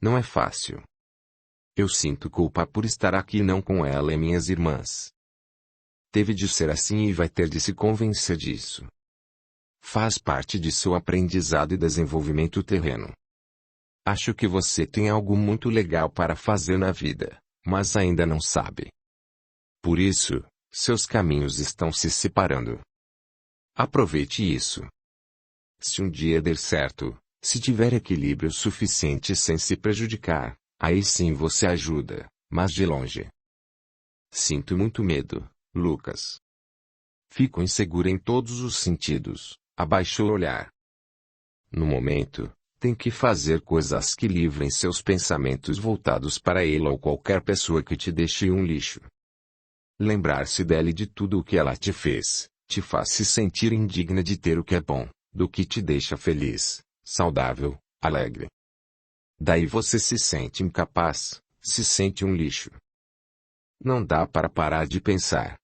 Não é fácil. Eu sinto culpa por estar aqui não com ela e minhas irmãs. Teve de ser assim e vai ter de se convencer disso. Faz parte de seu aprendizado e desenvolvimento terreno. Acho que você tem algo muito legal para fazer na vida, mas ainda não sabe. Por isso, seus caminhos estão se separando. Aproveite isso. Se um dia der certo, se tiver equilíbrio suficiente sem se prejudicar, aí sim você ajuda, mas de longe. Sinto muito medo, Lucas. Fico insegura em todos os sentidos, abaixou o olhar. No momento, tem que fazer coisas que livrem seus pensamentos voltados para ele ou qualquer pessoa que te deixe um lixo. Lembrar-se dela e de tudo o que ela te fez, te faz se sentir indigna de ter o que é bom, do que te deixa feliz, saudável, alegre. Daí você se sente incapaz, se sente um lixo. Não dá para parar de pensar.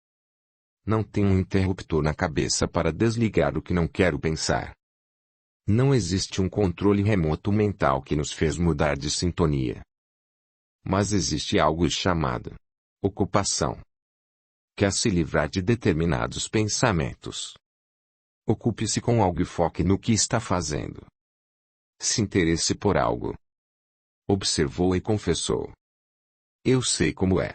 Não tem um interruptor na cabeça para desligar o que não quero pensar. Não existe um controle remoto mental que nos fez mudar de sintonia. Mas existe algo chamado ocupação. Quer se livrar de determinados pensamentos. Ocupe-se com algo e foque no que está fazendo. Se interesse por algo. Observou e confessou. Eu sei como é.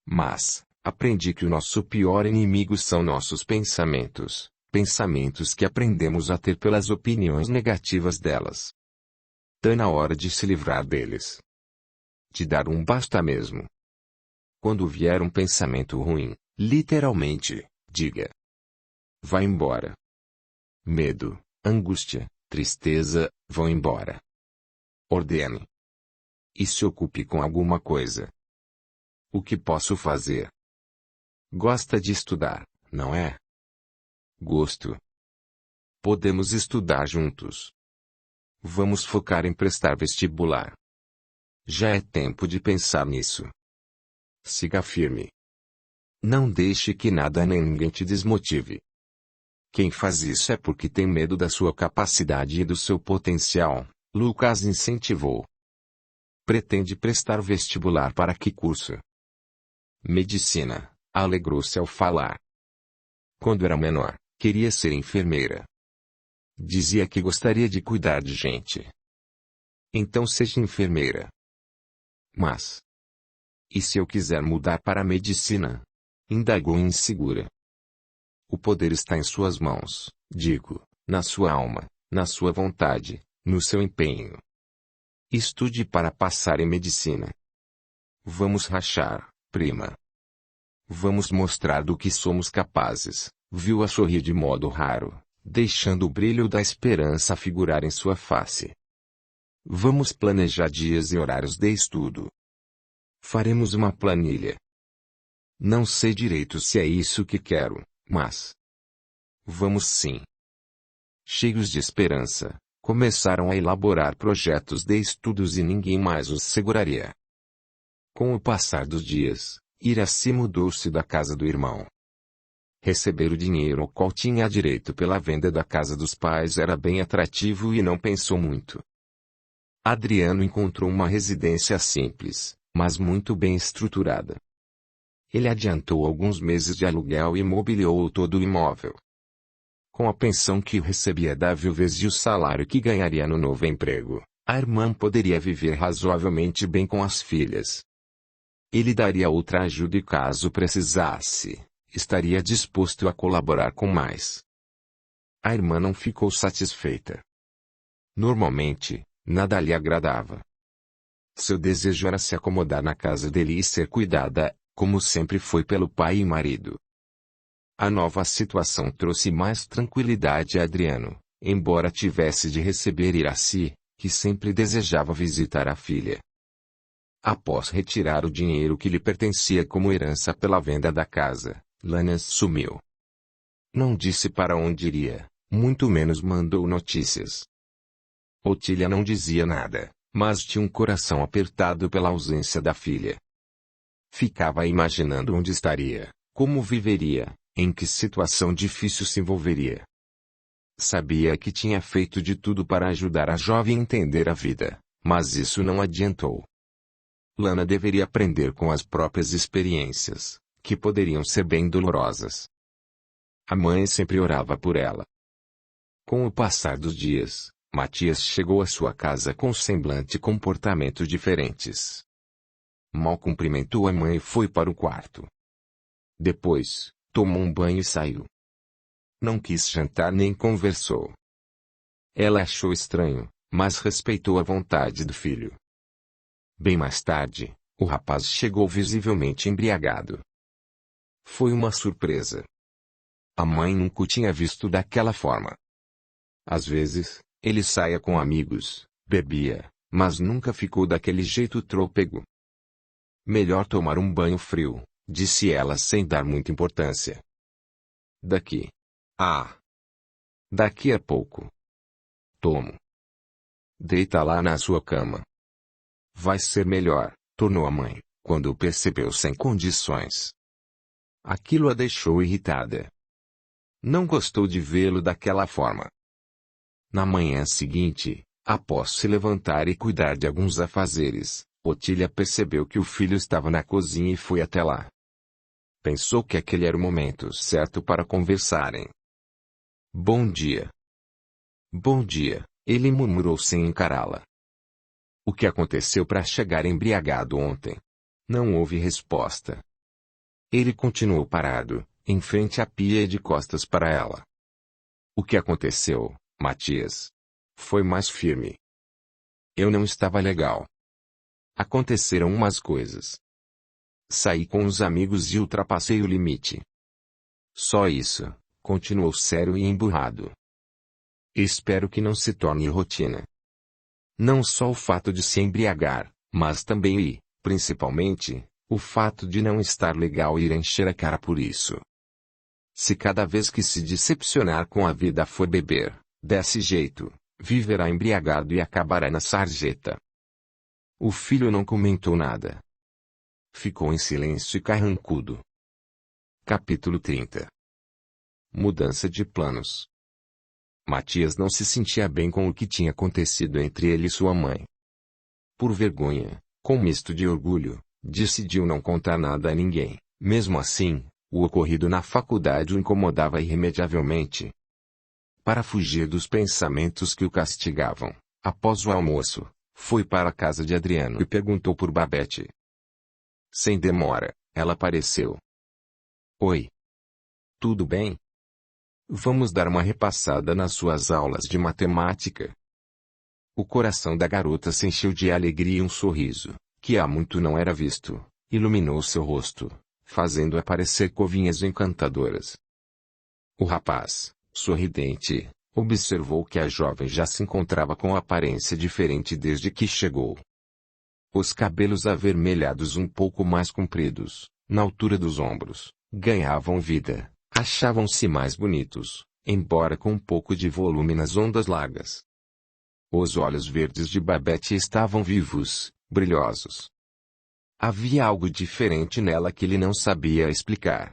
Mas, aprendi que o nosso pior inimigo são nossos pensamentos, pensamentos que aprendemos a ter pelas opiniões negativas delas. Tá na hora de se livrar deles. De dar um basta mesmo. Quando vier um pensamento ruim, literalmente, diga. Vai embora. Medo, angústia, tristeza, vão embora. Ordene. E se ocupe com alguma coisa. O que posso fazer? Gosta de estudar, não é? Gosto. Podemos estudar juntos. Vamos focar em prestar vestibular. Já é tempo de pensar nisso. Siga firme. Não deixe que nada nem ninguém te desmotive. Quem faz isso é porque tem medo da sua capacidade e do seu potencial, Lucas incentivou. Pretende prestar vestibular para que curso? Medicina, alegrou-se ao falar. Quando era menor, queria ser enfermeira. Dizia que gostaria de cuidar de gente. Então seja enfermeira. Mas, e se eu quiser mudar para a medicina? Indagou insegura. O poder está em suas mãos, digo, na sua alma, na sua vontade, no seu empenho. Estude para passar em medicina. Vamos rachar, prima. Vamos mostrar do que somos capazes, viu-a sorrir de modo raro, deixando o brilho da esperança figurar em sua face. Vamos planejar dias e horários de estudo. Faremos uma planilha. Não sei direito se é isso que quero, mas vamos sim. Cheios de esperança, começaram a elaborar projetos de estudos e ninguém mais os seguraria. Com o passar dos dias, Iraci mudou-se da casa do irmão. Receber o dinheiro ao qual tinha direito pela venda da casa dos pais era bem atrativo e não pensou muito. Adriano encontrou uma residência simples, mas muito bem estruturada. Ele adiantou alguns meses de aluguel e mobiliou todo o imóvel. Com a pensão que recebia da viuvez e o salário que ganharia no novo emprego, a irmã poderia viver razoavelmente bem com as filhas. Ele daria outra ajuda e caso precisasse, estaria disposto a colaborar com mais. A irmã não ficou satisfeita. Normalmente, nada lhe agradava. Seu desejo era se acomodar na casa dele e ser cuidada, como sempre foi pelo pai e marido. A nova situação trouxe mais tranquilidade a Adriano, embora tivesse de receber Iraci, que sempre desejava visitar a filha. Após retirar o dinheiro que lhe pertencia como herança pela venda da casa, Lanas sumiu. Não disse para onde iria, muito menos mandou notícias. Otília não dizia nada, mas tinha um coração apertado pela ausência da filha. Ficava imaginando onde estaria, como viveria, em que situação difícil se envolveria. Sabia que tinha feito de tudo para ajudar a jovem a entender a vida, mas isso não adiantou. Lana deveria aprender com as próprias experiências, que poderiam ser bem dolorosas. A mãe sempre orava por ela. Com o passar dos dias, Matias chegou à sua casa com semblante e comportamento diferentes. Mal cumprimentou a mãe e foi para o quarto. Depois, tomou um banho e saiu. Não quis jantar nem conversou. Ela achou estranho, mas respeitou a vontade do filho. Bem mais tarde, o rapaz chegou visivelmente embriagado. Foi uma surpresa. A mãe nunca o tinha visto daquela forma. Às vezes, ele saía com amigos, bebia, mas nunca ficou daquele jeito trôpego. Melhor tomar um banho frio, disse ela sem dar muita importância. Daqui. Daqui a pouco. Tomo. Deita lá na sua cama. Vai ser melhor, tornou a mãe, quando o percebeu sem condições. Aquilo a deixou irritada. Não gostou de vê-lo daquela forma. Na manhã seguinte, após se levantar e cuidar de alguns afazeres, Otília percebeu que o filho estava na cozinha e foi até lá. Pensou que aquele era o momento certo para conversarem. Bom dia. Bom dia, ele murmurou sem encará-la. O que aconteceu para chegar embriagado ontem? Não houve resposta. Ele continuou parado, em frente à pia e de costas para ela. O que aconteceu, Matias? Foi mais firme. Eu não estava legal. Aconteceram umas coisas. Saí com os amigos e ultrapassei o limite. Só isso, continuou sério e emburrado. Espero que não se torne rotina. Não só o fato de se embriagar, mas também e, principalmente, o fato de não estar legal e ir encher a cara por isso. Se cada vez que se decepcionar com a vida for beber, desse jeito, viverá embriagado e acabará na sarjeta. O filho não comentou nada. Ficou em silêncio e carrancudo. Capítulo 30. Mudança de planos. Matias não se sentia bem com o que tinha acontecido entre ele e sua mãe. Por vergonha, com misto de orgulho, decidiu não contar nada a ninguém. Mesmo assim, o ocorrido na faculdade o incomodava irremediavelmente. Para fugir dos pensamentos que o castigavam, após o almoço, foi para a casa de Adriano e perguntou por Babette. Sem demora, ela apareceu. Oi. Tudo bem? Vamos dar uma repassada nas suas aulas de matemática. O coração da garota se encheu de alegria e um sorriso, que há muito não era visto, iluminou seu rosto, fazendo aparecer covinhas encantadoras. O rapaz, sorridente, observou que a jovem já se encontrava com aparência diferente desde que chegou. Os cabelos avermelhados um pouco mais compridos, na altura dos ombros, ganhavam vida, achavam-se mais bonitos, embora com um pouco de volume nas ondas largas. Os olhos verdes de Babette estavam vivos, brilhosos. Havia algo diferente nela que ele não sabia explicar.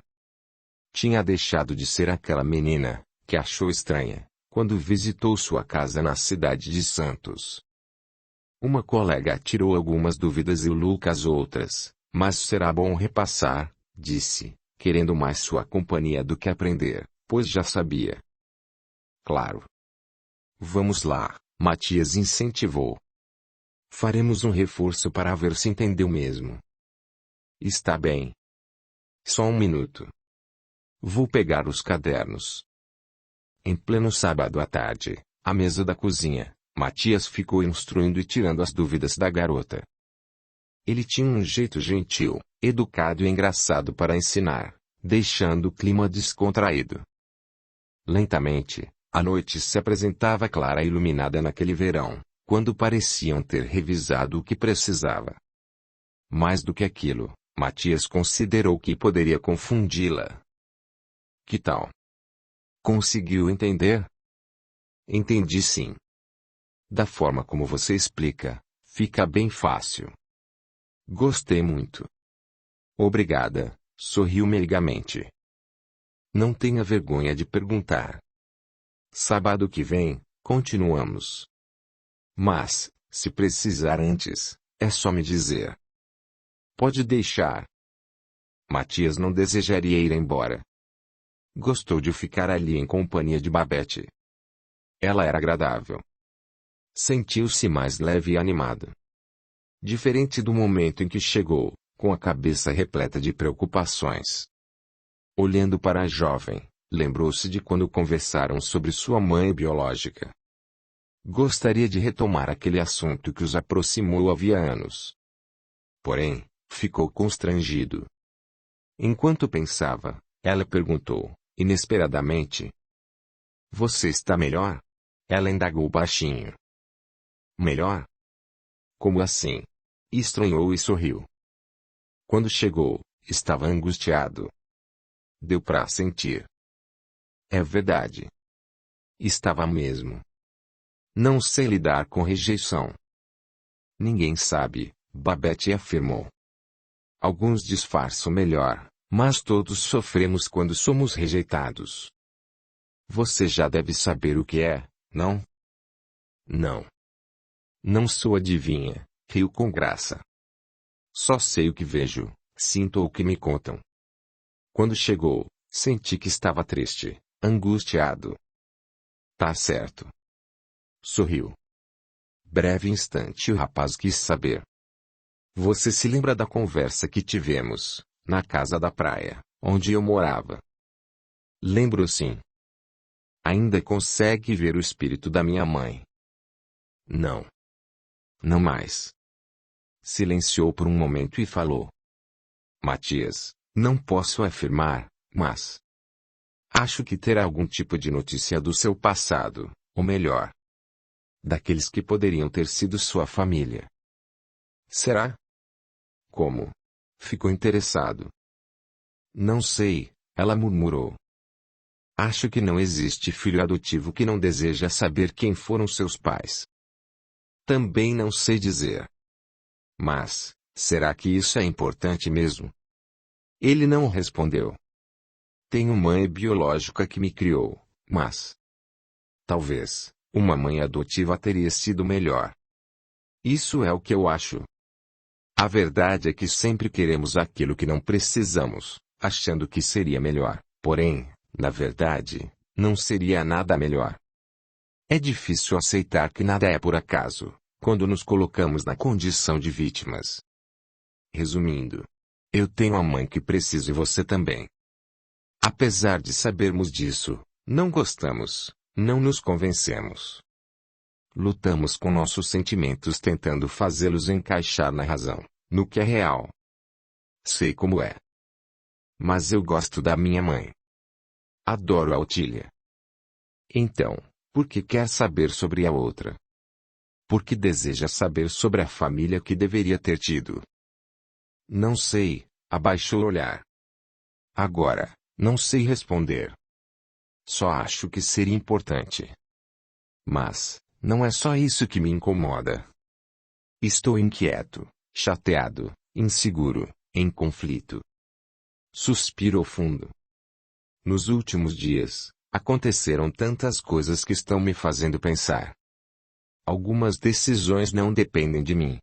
Tinha deixado de ser aquela menina, que achou estranha, quando visitou sua casa na cidade de Santos. Uma colega tirou algumas dúvidas e o Lucas outras, mas será bom repassar, disse, querendo mais sua companhia do que aprender, pois já sabia. Claro. Vamos lá, Matias incentivou. Faremos um reforço para ver se entendeu mesmo. Está bem. Só um minuto. Vou pegar os cadernos. Em pleno sábado à tarde, à mesa da cozinha, Matias ficou instruindo e tirando as dúvidas da garota. Ele tinha um jeito gentil, educado e engraçado para ensinar, deixando o clima descontraído. Lentamente, a noite se apresentava clara e iluminada naquele verão, quando pareciam ter revisado o que precisava. Mais do que aquilo, Matias considerou que poderia confundi-la. Que tal? Conseguiu entender? Entendi sim. Da forma como você explica, fica bem fácil. Gostei muito. Obrigada, sorriu meigamente. Não tenha vergonha de perguntar. Sábado que vem, continuamos. Mas, Se precisar antes, é só me dizer. Pode deixar. Matias não desejaria ir embora. Gostou de ficar ali em companhia de Babette. Ela era agradável. Sentiu-se mais leve e animado. Diferente do momento em que chegou, com a cabeça repleta de preocupações. Olhando para a jovem, lembrou-se de quando conversaram sobre sua mãe biológica. Gostaria de retomar aquele assunto que os aproximou havia anos. Porém, ficou constrangido. Enquanto pensava, ela perguntou, inesperadamente. Você está melhor? Ela indagou baixinho. Melhor? Como assim? Estranhou e sorriu. Quando chegou, estava angustiado. Deu para sentir. É verdade. Estava mesmo. Não sei lidar com rejeição. Ninguém sabe, Babette afirmou. Alguns disfarçam melhor, mas todos sofremos quando somos rejeitados. Você já deve saber o que é, não? Não. Não sou adivinha, riu com graça. Só sei o que vejo, sinto o que me contam. Quando chegou, senti que estava triste, angustiado. Tá certo. Sorriu. Breve instante o rapaz quis saber. Você se lembra da conversa que tivemos, na casa da praia, onde eu morava? Lembro sim. Ainda consegue ver o espírito da minha mãe? Não. Não mais. Silenciou por um momento e falou. Matias, não posso afirmar, mas... acho que terá algum tipo de notícia do seu passado, ou melhor... daqueles que poderiam ter sido sua família. Será? Como? Ficou interessado. Não sei, ela murmurou. Acho que não existe filho adotivo que não deseja saber quem foram seus pais. Também não sei dizer. Mas, será que isso é importante mesmo? Ele não respondeu. Tenho mãe biológica que me criou, mas... talvez, uma mãe adotiva teria sido melhor. Isso é o que eu acho. A verdade é que sempre queremos aquilo que não precisamos, achando que seria melhor, porém, na verdade, não seria nada melhor. É difícil aceitar que nada é por acaso, quando nos colocamos na condição de vítimas. Resumindo, eu tenho a mãe que preciso e você também. Apesar de sabermos disso, não gostamos, não nos convencemos. Lutamos com nossos sentimentos tentando fazê-los encaixar na razão, no que é real. Sei como é. Mas eu gosto da minha mãe. Adoro a Otília. Então, por que quer saber sobre a outra? Porque deseja saber sobre a família que deveria ter tido. Não sei, abaixou o olhar. Agora, não sei responder. Só acho que seria importante. Mas, não é só isso que me incomoda. Estou inquieto, chateado, inseguro, em conflito. Suspirou fundo. Nos últimos dias, aconteceram tantas coisas que estão me fazendo pensar. Algumas decisões não dependem de mim.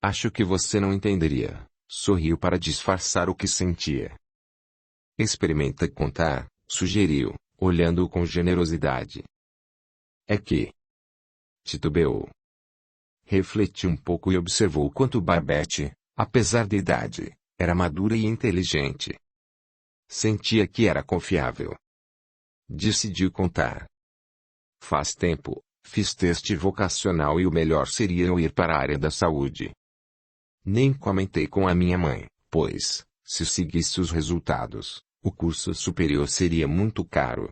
Acho que você não entenderia, sorriu para disfarçar o que sentia. Experimenta contar, sugeriu, olhando-o com generosidade. É que... titubeou. Refletiu um pouco e observou quanto Babette, apesar da idade, era madura e inteligente. Sentia que era confiável. Decidiu contar. Faz tempo, fiz teste vocacional e o melhor seria eu ir para a área da saúde. Nem comentei com a minha mãe, pois, se seguisse os resultados, o curso superior seria muito caro.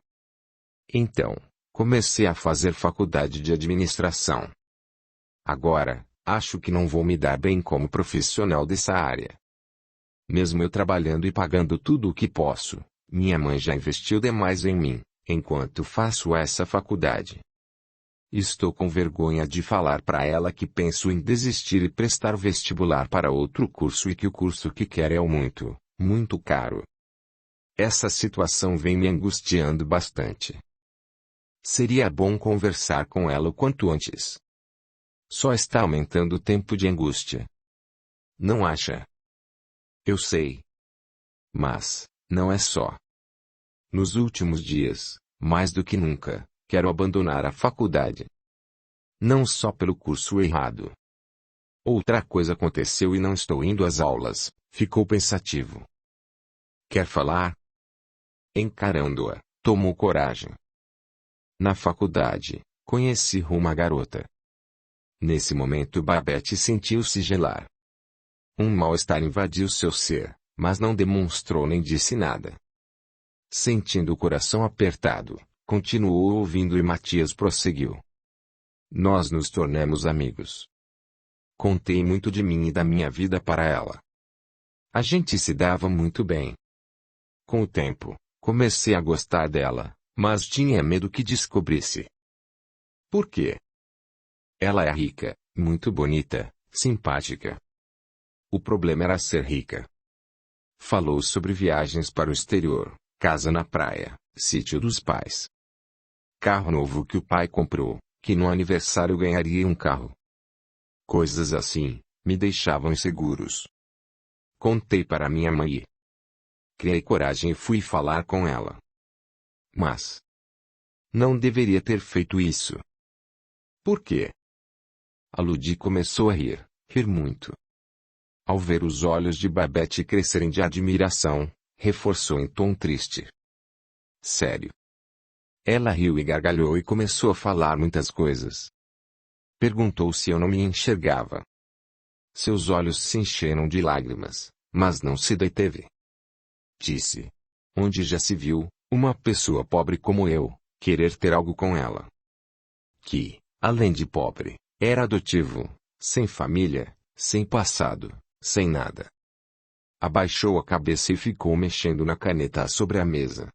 Então, comecei a fazer faculdade de administração. Agora, acho que não vou me dar bem como profissional dessa área. Mesmo eu trabalhando e pagando tudo o que posso, minha mãe já investiu demais em mim, enquanto faço essa faculdade. Estou com vergonha de falar para ela que penso em desistir e prestar vestibular para outro curso e que o curso que quer é muito, muito caro. Essa situação vem me angustiando bastante. Seria bom conversar com ela o quanto antes. só está aumentando o tempo de angústia. Não acha? Eu sei. Mas, não é só. Nos últimos dias, mais do que nunca, quero abandonar a faculdade. Não só pelo curso errado. Outra coisa aconteceu e não estou indo às aulas, ficou pensativo. Quer falar? Encarando-a, tomou coragem. Na faculdade, conheci uma garota. Nesse momento Babette sentiu-se gelar. Um mal-estar invadiu seu ser, mas não demonstrou nem disse nada. Sentindo o coração apertado, continuou ouvindo e Matias prosseguiu. Nós nos tornamos amigos. Contei muito de mim e da minha vida para ela. A gente se dava muito bem. Com o tempo, comecei a gostar dela, mas tinha medo que descobrisse. Por quê? Ela é rica, muito bonita, simpática. O problema era ser rica. Falou sobre viagens para o exterior, casa na praia, sítio dos pais. Carro novo que o pai comprou, que no aniversário ganharia um carro. Coisas assim, me deixavam inseguros. Contei para minha mãe. Criei coragem e fui falar com ela. Mas não deveria ter feito isso. Por quê? A Ludi começou a rir muito. Ao ver os olhos de Babette crescerem de admiração, reforçou em tom triste. Sério. Ela riu e gargalhou e começou a falar muitas coisas. Perguntou se eu não me enxergava. Seus olhos se encheram de lágrimas, mas não se deteve. Disse. Onde já se viu, uma pessoa pobre como eu, querer ter algo com ela? Que, além de pobre, era adotivo, sem família, sem passado, sem nada. Abaixou a cabeça e ficou mexendo na caneta sobre a mesa.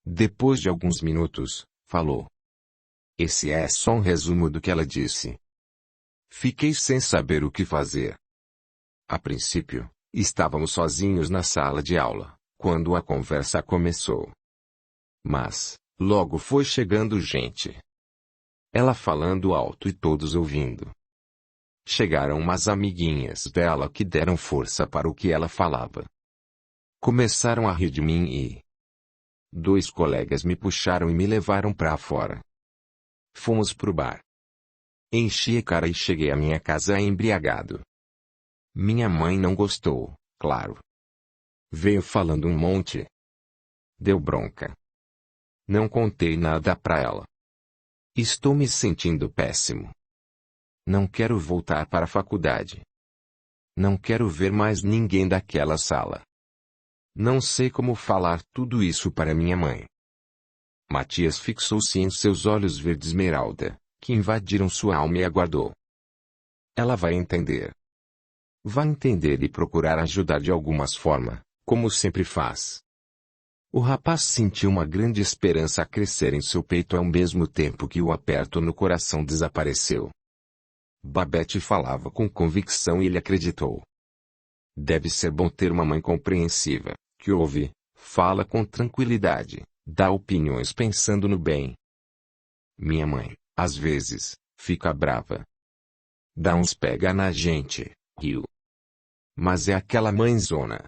Depois de alguns minutos, falou. Esse é só um resumo do que ela disse. Fiquei sem saber o que fazer. A princípio, estávamos sozinhos na sala de aula, quando a conversa começou. Mas, logo foi chegando gente. Ela falando alto e todos ouvindo. Chegaram umas amiguinhas dela que deram força para o que ela falava. Começaram a rir de mim e 2 colegas me puxaram e me levaram para fora. Fomos pro bar. Enchi a cara e cheguei à minha casa embriagado. Minha mãe não gostou, claro. Veio falando um monte. Deu bronca. Não contei nada pra ela. Estou me sentindo péssimo. Não quero voltar para a faculdade. Não quero ver mais ninguém daquela sala. Não sei como falar tudo isso para minha mãe. Matias fixou-se em seus olhos verde esmeralda, que invadiram sua alma e aguardou. Ela vai entender. Vai entender e procurar ajudar de alguma forma, como sempre faz. O rapaz sentiu uma grande esperança a crescer em seu peito ao mesmo tempo que o aperto no coração desapareceu. Babette falava com convicção e ele acreditou. Deve ser bom ter uma mãe compreensiva, que ouve, fala com tranquilidade, dá opiniões pensando no bem. Minha mãe, às vezes, fica brava. Dá uns pega na gente, riu. Mas é aquela mãezona.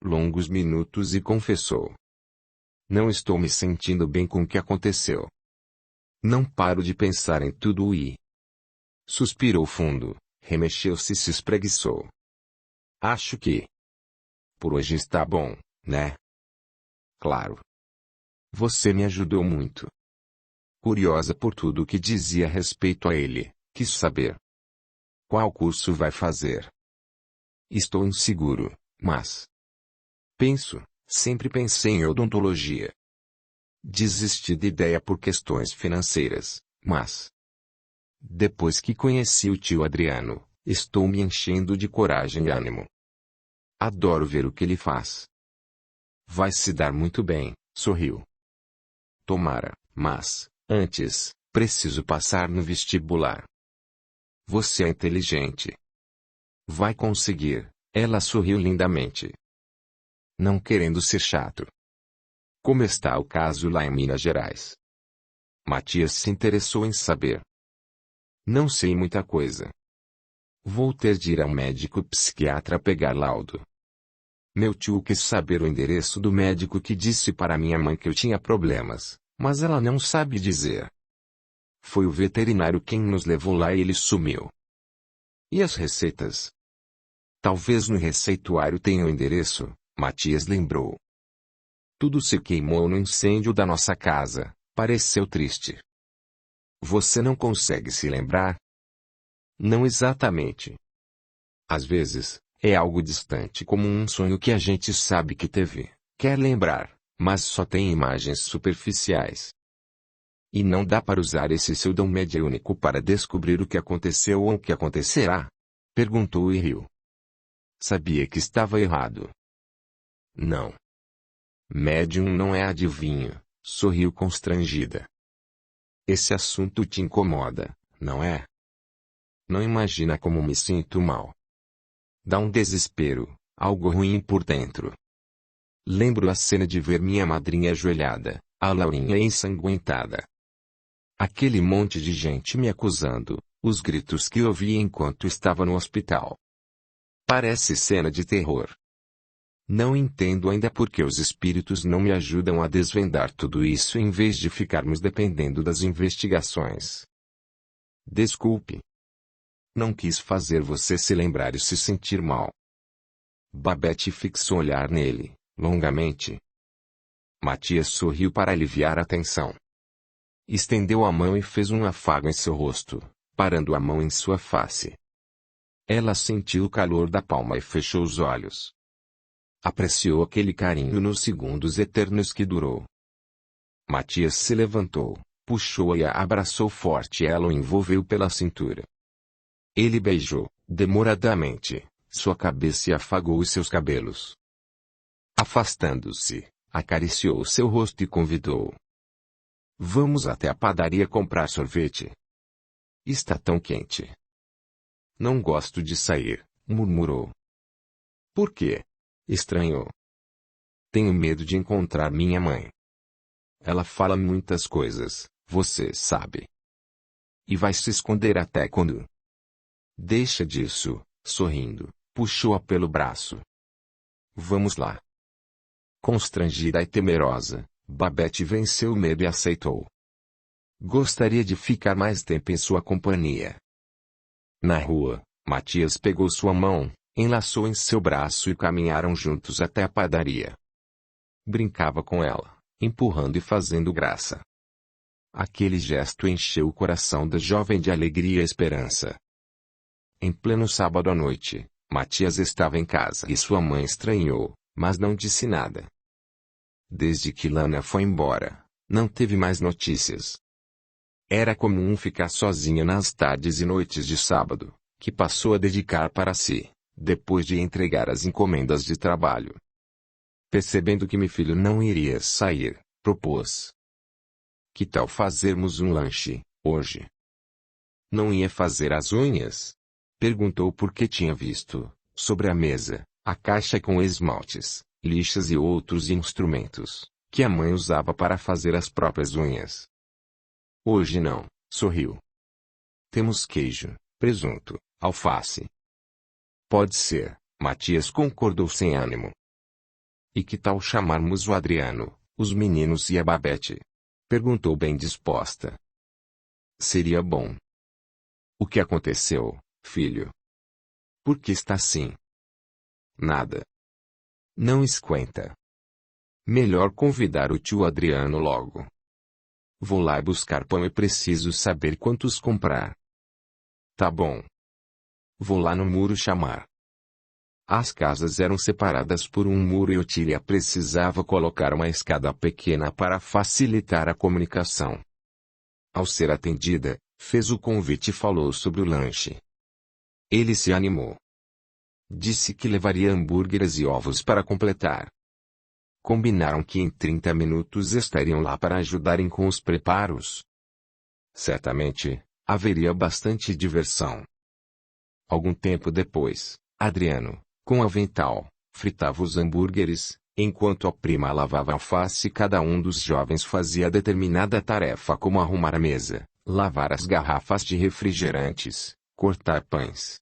Longos minutos e confessou. Não estou me sentindo bem com o que aconteceu. Não paro de pensar em tudo e... Suspirou fundo, remexeu-se e se espreguiçou. Acho que... Por hoje está bom, né? Claro. Você me ajudou muito. Curiosa por tudo o que dizia a respeito a ele, quis saber. Qual curso vai fazer? Estou inseguro, mas... sempre pensei em odontologia. Desisti da ideia por questões financeiras, mas... Depois que conheci o tio Adriano, estou me enchendo de coragem e ânimo. Adoro ver o que ele faz. Vai se dar muito bem, sorriu. Tomara, mas, antes, preciso passar no vestibular. Você é inteligente. Vai conseguir, ela sorriu lindamente. Não querendo ser chato. Como está o caso lá em Minas Gerais? Matias se interessou em saber. Não sei muita coisa. Vou ter de ir ao médico psiquiatra pegar laudo. Meu tio quis saber o endereço do médico que disse para minha mãe que eu tinha problemas, mas ela não sabe dizer. Foi o veterinário quem nos levou lá e ele sumiu. E as receitas? Talvez no receituário tenha o endereço, Matias lembrou. Tudo se queimou no incêndio da nossa casa, pareceu triste. Você não consegue se lembrar? Não exatamente. Às vezes, é algo distante como um sonho que a gente sabe que teve, quer lembrar, mas só tem imagens superficiais. E não dá para usar esse seu dom mediúnico para descobrir o que aconteceu ou o que acontecerá? Perguntou e riu. Sabia que estava errado. Não. Médium não é adivinho, sorriu constrangida. Esse assunto te incomoda, não é? Não imagina como me sinto mal. Dá um desespero, algo ruim por dentro. Lembro a cena de ver minha madrinha ajoelhada, a Laurinha ensanguentada. Aquele monte de gente me acusando, os gritos que ouvi enquanto estava no hospital. Parece cena de terror. Não entendo ainda por que os espíritos não me ajudam a desvendar tudo isso em vez de ficarmos dependendo das investigações. Desculpe. Não quis fazer você se lembrar e se sentir mal. Babette fixou o olhar nele, longamente. Matias sorriu para aliviar a tensão. Estendeu a mão e fez um afago em seu rosto, parando a mão em sua face. Ela sentiu o calor da palma e fechou os olhos. Apreciou aquele carinho nos segundos eternos que durou. Matias se levantou, puxou-a e a abraçou forte e ela o envolveu pela cintura. Ele beijou, demoradamente, sua cabeça e afagou os seus cabelos. Afastando-se, acariciou seu rosto e convidou. Vamos até a padaria comprar sorvete. Está tão quente. Não gosto de sair, murmurou. Por quê? Estranhou. Tenho medo de encontrar minha mãe. Ela fala muitas coisas, você sabe. E vai se esconder até quando? Deixa disso, sorrindo, puxou-a pelo braço. Vamos lá. Constrangida e temerosa, Babette venceu o medo e aceitou. Gostaria de ficar mais tempo em sua companhia. Na rua, Matias pegou sua mão, enlaçou em seu braço e caminharam juntos até a padaria. Brincava com ela, empurrando e fazendo graça. Aquele gesto encheu o coração da jovem de alegria e esperança. Em pleno sábado à noite, Matias estava em casa e sua mãe estranhou, mas não disse nada. Desde que Lana foi embora, não teve mais notícias. Era comum ficar sozinha nas tardes e noites de sábado, que passou a dedicar para si, depois de entregar as encomendas de trabalho. Percebendo que meu filho não iria sair, propôs. Que tal fazermos um lanche, hoje? Não ia fazer as unhas? Perguntou porque tinha visto, sobre a mesa, a caixa com esmaltes, lixas e outros instrumentos, que a mãe usava para fazer as próprias unhas. Hoje não, sorriu. Temos queijo, presunto, alface. Pode ser, Matias concordou sem ânimo. E que tal chamarmos o Adriano, os meninos e a Babette? Perguntou bem disposta. Seria bom. O que aconteceu, filho? Por que está assim? Nada. Não esquenta. Melhor convidar o tio Adriano logo. Vou lá buscar pão e preciso saber quantos comprar. Tá bom. Vou lá no muro chamar. As casas eram separadas por um muro e Otília precisava colocar uma escada pequena para facilitar a comunicação. Ao ser atendida, fez o convite e falou sobre o lanche. Ele se animou. Disse que levaria hambúrgueres e ovos para completar. Combinaram que em 30 minutos estariam lá para ajudarem com os preparos. Certamente, haveria bastante diversão. Algum tempo depois, Adriano, com avental, fritava os hambúrgueres, enquanto a prima lavava a alface e cada um dos jovens fazia determinada tarefa como arrumar a mesa, lavar as garrafas de refrigerantes, cortar pães.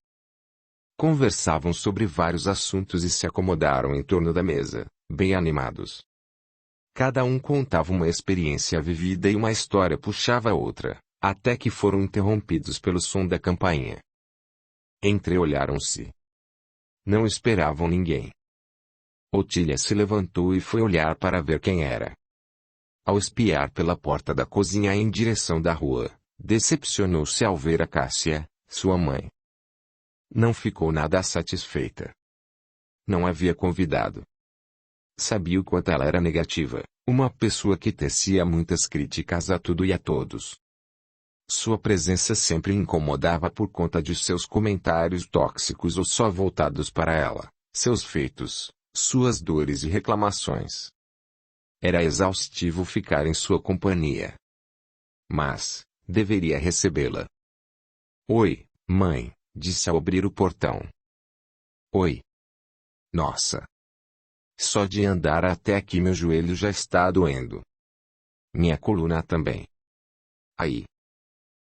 Conversavam sobre vários assuntos e se acomodaram em torno da mesa, bem animados. Cada um contava uma experiência vivida e uma história puxava a outra, até que foram interrompidos pelo som da campainha. Entreolharam-se. Não esperavam ninguém. Otília se levantou e foi olhar para ver quem era. Ao espiar pela porta da cozinha em direção da rua, decepcionou-se ao ver a Cássia, sua mãe. Não ficou nada satisfeita. Não havia convidado. Sabia o quanto ela era negativa, uma pessoa que tecia muitas críticas a tudo e a todos. Sua presença sempre incomodava por conta de seus comentários tóxicos ou só voltados para ela, seus feitos, suas dores e reclamações. Era exaustivo ficar em sua companhia. Mas, deveria recebê-la. Oi, mãe, disse ao abrir o portão. Oi. Nossa. Só de andar até aqui meu joelho já está doendo. Minha coluna também. Aí.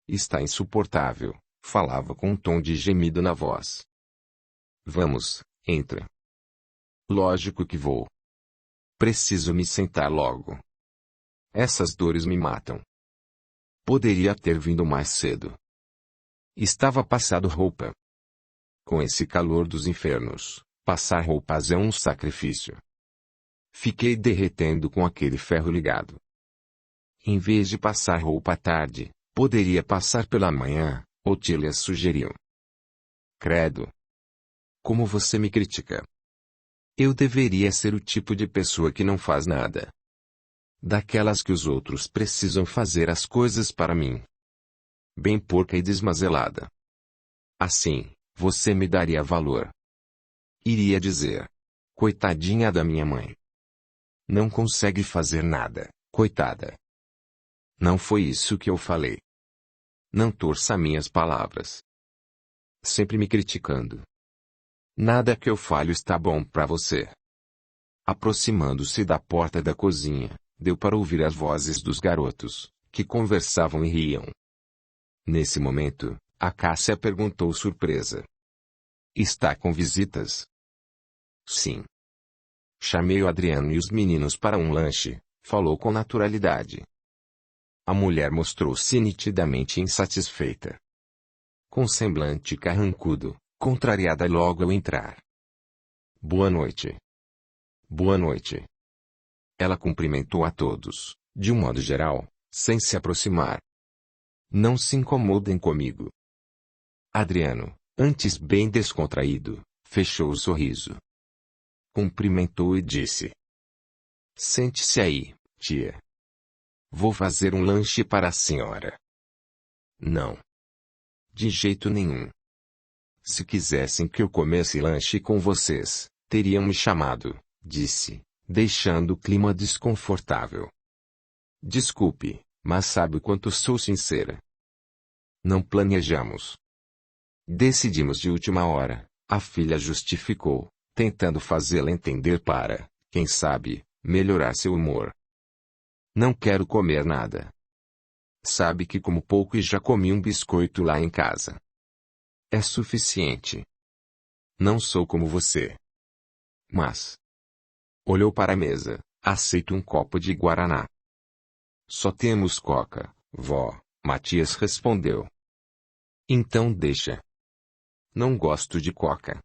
Está insuportável, falava com um tom de gemido na voz. Vamos, entra. Lógico que vou. Preciso me sentar logo. Essas dores me matam. Poderia ter vindo mais cedo. Estava passado roupa. Com esse calor dos infernos, passar roupas é um sacrifício. Fiquei derretendo com aquele ferro ligado. Em vez de passar roupa à tarde, poderia passar pela manhã, Otília sugeriu. Credo. Como você me critica. Eu deveria ser o tipo de pessoa que não faz nada. Daquelas que os outros precisam fazer as coisas para mim. Bem porca e desmazelada. Assim, você me daria valor. Iria dizer. Coitadinha da minha mãe. Não consegue fazer nada, coitada. Não foi isso que eu falei. Não torça minhas palavras. Sempre me criticando. Nada que eu falo está bom para você. Aproximando-se da porta da cozinha, deu para ouvir as vozes dos garotos, que conversavam e riam. Nesse momento, a Cássia perguntou surpresa. Está com visitas? Sim. Chamei o Adriano e os meninos para um lanche, falou com naturalidade. A mulher mostrou-se nitidamente insatisfeita. Com semblante carrancudo, contrariada logo ao entrar. Boa noite. Boa noite. Ela cumprimentou a todos, de um modo geral, sem se aproximar. Não se incomodem comigo. Adriano, antes bem descontraído, fechou o sorriso. Cumprimentou e disse. Sente-se aí, tia. Vou fazer um lanche para a senhora. Não. De jeito nenhum. Se quisessem que eu comesse lanche com vocês, teriam me chamado, disse, deixando o clima desconfortável. Desculpe, mas sabe o quanto sou sincera. Não planejamos. Decidimos de última hora, a filha justificou, tentando fazê-la entender para, quem sabe, melhorar seu humor. Não quero comer nada. Sabe que como pouco e já comi um biscoito lá em casa. É suficiente. Não sou como você. Mas. Olhou para a mesa, aceito um copo de guaraná. Só temos coca, vó, Matias respondeu. Então deixa. Não gosto de coca.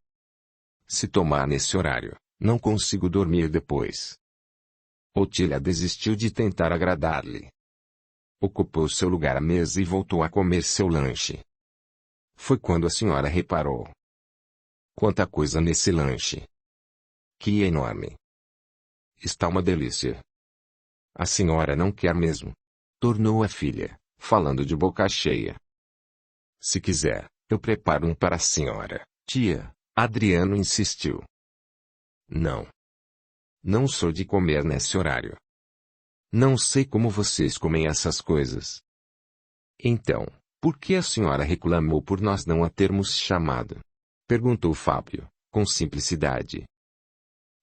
Se tomar nesse horário, não consigo dormir depois. Otília desistiu de tentar agradar-lhe. Ocupou seu lugar à mesa e voltou a comer seu lanche. Foi quando a senhora reparou. Quanta coisa nesse lanche. Que enorme. Está uma delícia. A senhora não quer mesmo? Tornou a filha, falando de boca cheia. Se quiser, eu preparo um para a senhora, tia, Adriano insistiu. Não. Não sou de comer nesse horário. Não sei como vocês comem essas coisas. Então, por que a senhora reclamou por nós não a termos chamado? Perguntou Fábio, com simplicidade.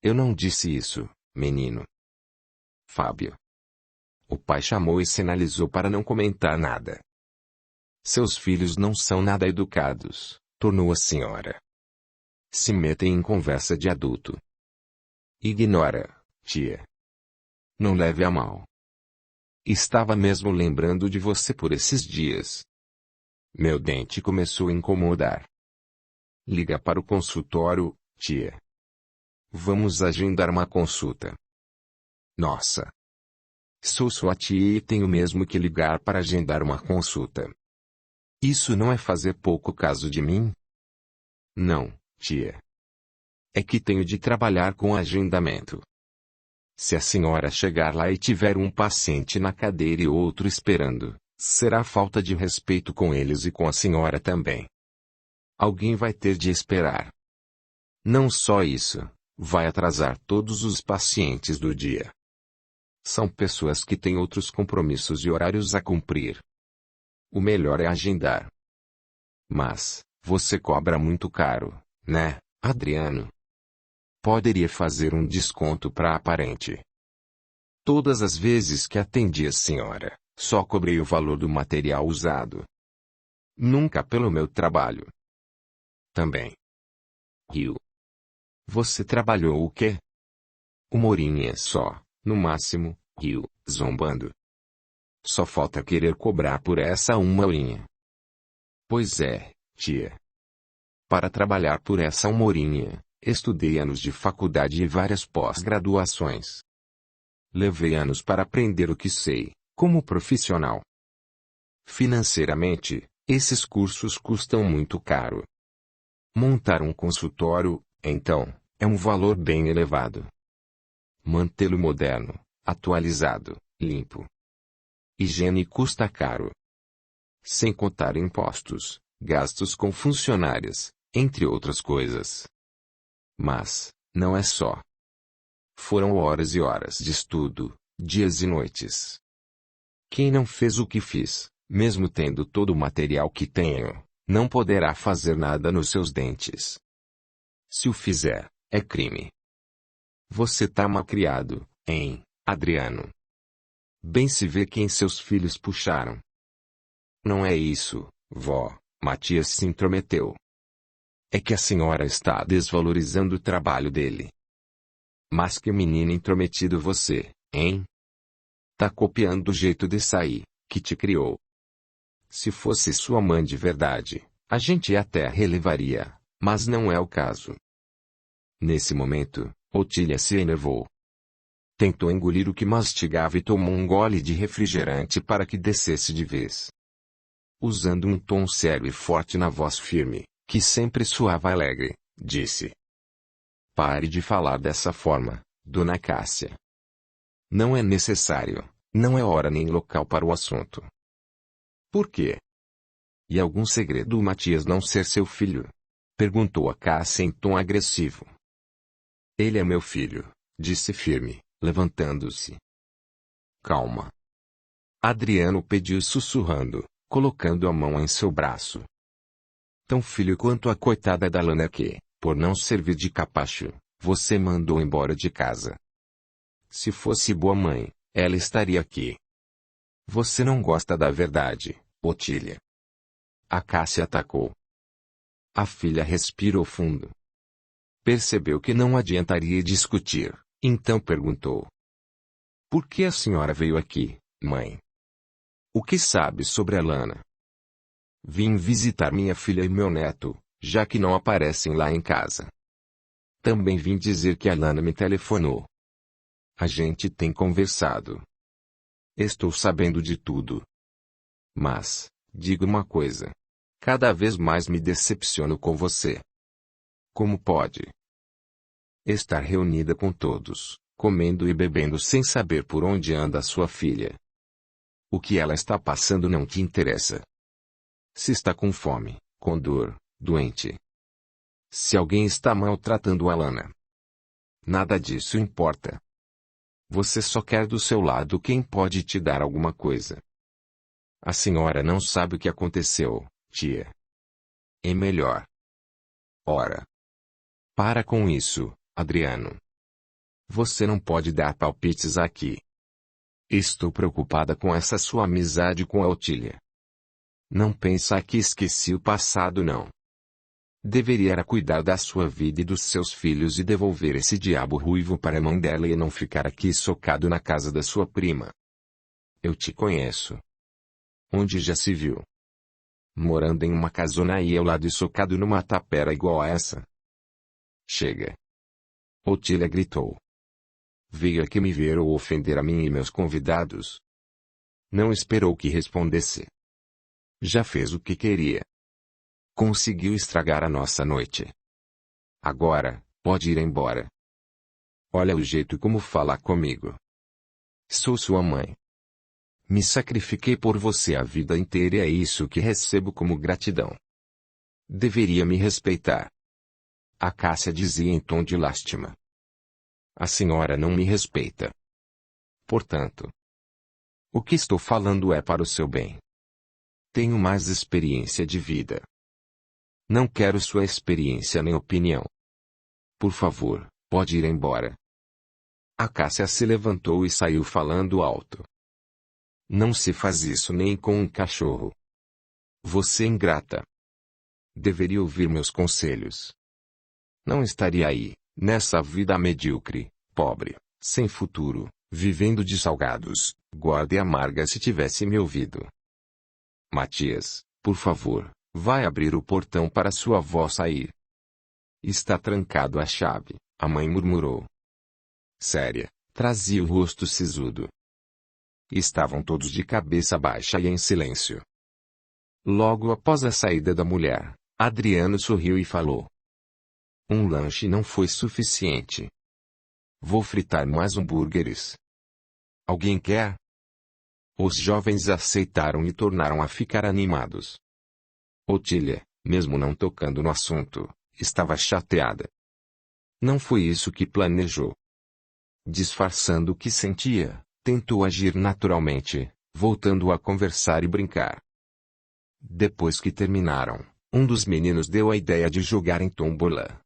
Eu não disse isso, menino. Fábio. O pai chamou e sinalizou para não comentar nada. Seus filhos não são nada educados, tornou a senhora. Se metem em conversa de adulto. Ignora, tia. Não leve a mal. Estava mesmo lembrando de você por esses dias. Meu dente começou a incomodar. Liga para o consultório, tia. Vamos agendar uma consulta. Nossa. Sou sua tia e tenho mesmo que ligar para agendar uma consulta. Isso não é fazer pouco caso de mim? Não, tia. É que tenho de trabalhar com agendamento. Se a senhora chegar lá e tiver um paciente na cadeira e outro esperando, será falta de respeito com eles e com a senhora também. Alguém vai ter de esperar. Não só isso, vai atrasar todos os pacientes do dia. São pessoas que têm outros compromissos e horários a cumprir. O melhor é agendar. Mas, você cobra muito caro, né, Adriano? Poderia fazer um desconto para a parente. Todas as vezes que atendi a senhora, só cobrei o valor do material usado. Nunca pelo meu trabalho. Também. Riu. Você trabalhou o quê? Uma horinha só, no máximo, riu, zombando. Só falta querer cobrar por essa uma horinha. Pois é, tia. Para trabalhar por essa uma horinha, estudei anos de faculdade e várias pós-graduações. Levei anos para aprender o que sei, como profissional. Financeiramente, esses cursos custam muito caro. Montar um consultório, então, é um valor bem elevado. Mantê-lo moderno, atualizado, limpo. Higiene custa caro. Sem contar impostos, gastos com funcionárias, entre outras coisas. Mas, não é só. Foram horas e horas de estudo, dias e noites. Quem não fez o que fiz, mesmo tendo todo o material que tenho, não poderá fazer nada nos seus dentes. Se o fizer, é crime. Você tá malcriado, hein, Adriano? Bem se vê quem seus filhos puxaram. Não é isso, vó, Matias se intrometeu. É que a senhora está desvalorizando o trabalho dele. Mas que menino intrometido você, hein? Tá copiando o jeito de sair, que te criou. Se fosse sua mãe de verdade, a gente até relevaria, mas não é o caso. Nesse momento, Otília se enervou. Tentou engolir o que mastigava e tomou um gole de refrigerante para que descesse de vez. Usando um tom sério e forte na voz firme, que sempre soava alegre, disse: Pare de falar dessa forma, dona Cássia. Não é necessário, não é hora nem local para o assunto. Por quê? E algum segredo o Matias não ser seu filho? Perguntou a Cássia em tom agressivo. Ele é meu filho, disse firme, levantando-se. Calma. Adriano pediu sussurrando, colocando a mão em seu braço. Tão filho quanto a coitada da Lana que, por não servir de capacho, você mandou embora de casa. Se fosse boa mãe, ela estaria aqui. Você não gosta da verdade, Otília. A Cássia atacou. A filha respirou fundo. Percebeu que não adiantaria discutir, então perguntou. Por que a senhora veio aqui, mãe? O que sabe sobre a Lana? Vim visitar minha filha e meu neto, já que não aparecem lá em casa. Também vim dizer que a Lana me telefonou. A gente tem conversado. Estou sabendo de tudo. Mas, digo uma coisa. Cada vez mais me decepciono com você. Como pode estar reunida com todos, comendo e bebendo sem saber por onde anda sua filha? O que ela está passando não te interessa. Se está com fome, com dor, doente. Se alguém está maltratando a Lana. Nada disso importa. Você só quer do seu lado quem pode te dar alguma coisa. A senhora não sabe o que aconteceu, tia. É melhor. Ora. Para com isso, Adriano. Você não pode dar palpites aqui. Estou preocupada com essa sua amizade com a Otília. Não pensa que esqueci o passado não. Deveria era cuidar da sua vida e dos seus filhos e devolver esse diabo ruivo para a mão dela e não ficar aqui socado na casa da sua prima. Eu te conheço. Onde já se viu? Morando em uma casona aí ao lado e socado numa tapera igual a essa. Chega. Otília gritou. Veio aqui me ver ou ofender a mim e meus convidados. Não esperou que respondesse. Já fez o que queria. Conseguiu estragar a nossa noite. Agora, pode ir embora. Olha o jeito como fala comigo. Sou sua mãe. Me sacrifiquei por você a vida inteira e é isso que recebo como gratidão. Deveria me respeitar. A Cássia dizia em tom de lástima. A senhora não me respeita. Portanto, o que estou falando é para o seu bem. Tenho mais experiência de vida. Não quero sua experiência nem opinião. Por favor, pode ir embora. A Cássia se levantou e saiu falando alto. Não se faz isso nem com um cachorro. Você é ingrata. Deveria ouvir meus conselhos. Não estaria aí, nessa vida medíocre, pobre, sem futuro, vivendo de salgados, gorda e amarga se tivesse me ouvido. Matias, por favor, vai abrir o portão para sua avó sair. Está trancado a chave, a mãe murmurou. Séria, trazia o rosto sisudo. Estavam todos de cabeça baixa e em silêncio. Logo após a saída da mulher, Adriano sorriu e falou. Um lanche não foi suficiente. Vou fritar mais hambúrgueres. Alguém quer? Os jovens aceitaram e tornaram a ficar animados. Otília, mesmo não tocando no assunto, estava chateada. Não foi isso que planejou. Disfarçando o que sentia, tentou agir naturalmente, voltando a conversar e brincar. Depois que terminaram, um dos meninos deu a ideia de jogar em tombola.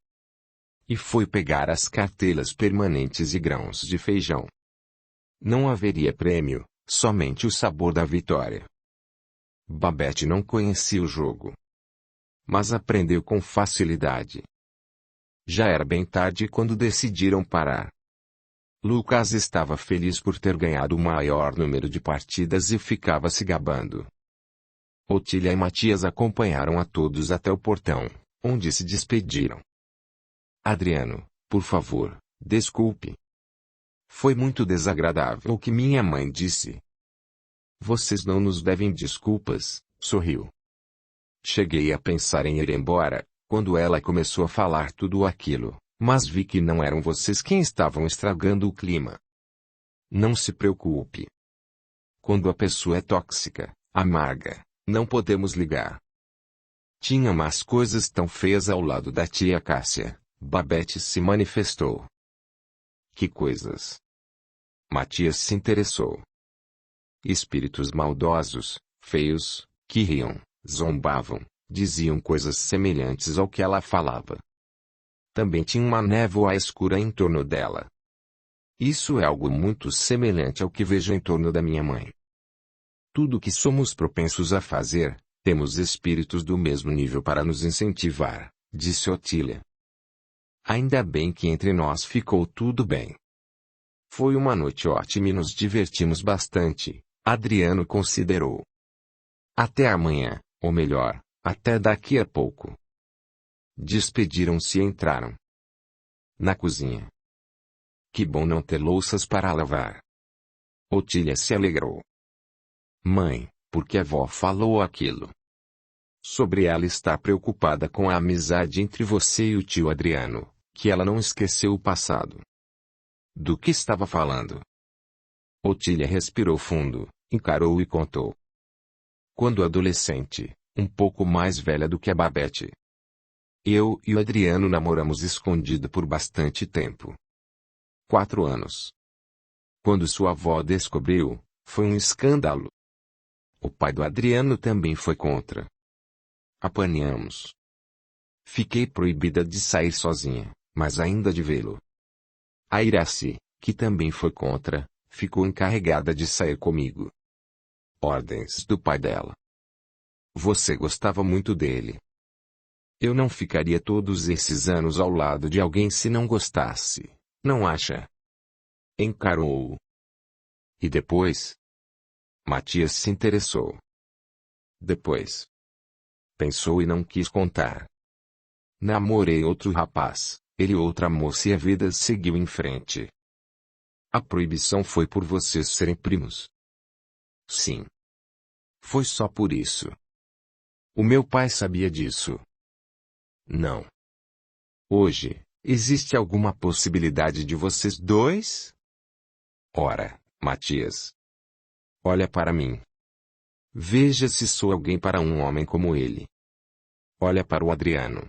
E foi pegar as cartelas permanentes e grãos de feijão. Não haveria prêmio, somente o sabor da vitória. Babette não conhecia o jogo. Mas aprendeu com facilidade. Já era bem tarde quando decidiram parar. Lucas estava feliz por ter ganhado o maior número de partidas e ficava se gabando. Otília e Matias acompanharam a todos até o portão, onde se despediram. Adriano, por favor, desculpe. Foi muito desagradável o que minha mãe disse. Vocês não nos devem desculpas, sorriu. Cheguei a pensar em ir embora, quando ela começou a falar tudo aquilo, mas vi que não eram vocês quem estavam estragando o clima. Não se preocupe. Quando a pessoa é tóxica, amarga, não podemos ligar. Tinha más coisas tão feias ao lado da tia Cássia, Babette se manifestou. Que coisas? Matias se interessou. Espíritos maldosos, feios, que riam, zombavam, diziam coisas semelhantes ao que ela falava. Também tinha uma névoa escura em torno dela. Isso é algo muito semelhante ao que vejo em torno da minha mãe. Tudo que somos propensos a fazer, temos espíritos do mesmo nível para nos incentivar, disse Otília. Ainda bem que entre nós ficou tudo bem. Foi uma noite ótima e nos divertimos bastante, Adriano considerou. Até amanhã, ou melhor, até daqui a pouco. Despediram-se e entraram na cozinha. Que bom não ter louças para lavar. Otília se alegrou. Mãe, por que a avó falou aquilo? Sobre ela estar preocupada com a amizade entre você e o tio Adriano, que ela não esqueceu o passado. Do que estava falando? Otília respirou fundo, encarou e contou. Quando adolescente, um pouco mais velha do que a Babette. Eu e o Adriano namoramos escondido por bastante tempo. 4 anos. Quando sua avó descobriu, foi um escândalo. O pai do Adriano também foi contra. Apanhamos. Fiquei proibida de sair sozinha, mas ainda de vê-lo. A Iraci, que também foi contra, ficou encarregada de sair comigo. Ordens do pai dela. Você gostava muito dele. Eu não ficaria todos esses anos ao lado de alguém se não gostasse, não acha? Encarou-o. E depois? Matias se interessou. Depois. Pensou e não quis contar. Namorei outro rapaz, ele outra moça e a vida seguiu em frente. A proibição foi por vocês serem primos. Sim. Foi só por isso. O meu pai sabia disso. Não. Hoje, existe alguma possibilidade de vocês dois? Ora, Matias. Olha para mim. Veja se sou alguém para um homem como ele. Olha para o Adriano.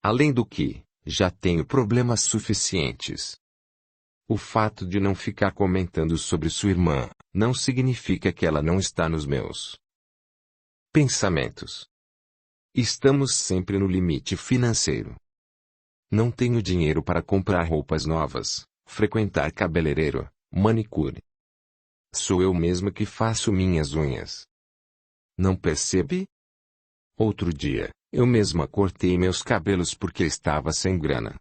Além do que, já tenho problemas suficientes. O fato de não ficar comentando sobre sua irmã, não significa que ela não está nos meus pensamentos. Estamos sempre no limite financeiro. Não tenho dinheiro para comprar roupas novas, frequentar cabeleireiro, manicure. Sou eu mesma que faço minhas unhas. Não percebe? Outro dia, eu mesma cortei meus cabelos porque estava sem grana.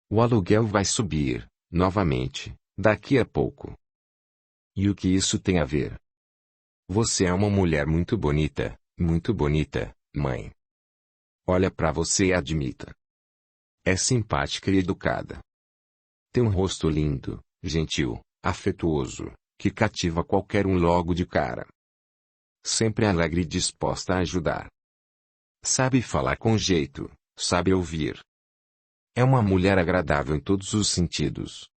O aluguel vai subir, novamente, daqui a pouco. E o que isso tem a ver? Você é uma mulher muito bonita, mãe. Olha para você e admita. É simpática e educada. Tem um rosto lindo, gentil, afetuoso, que cativa qualquer um logo de cara. Sempre alegre e disposta a ajudar. Sabe falar com jeito, sabe ouvir. É uma mulher agradável em todos os sentidos.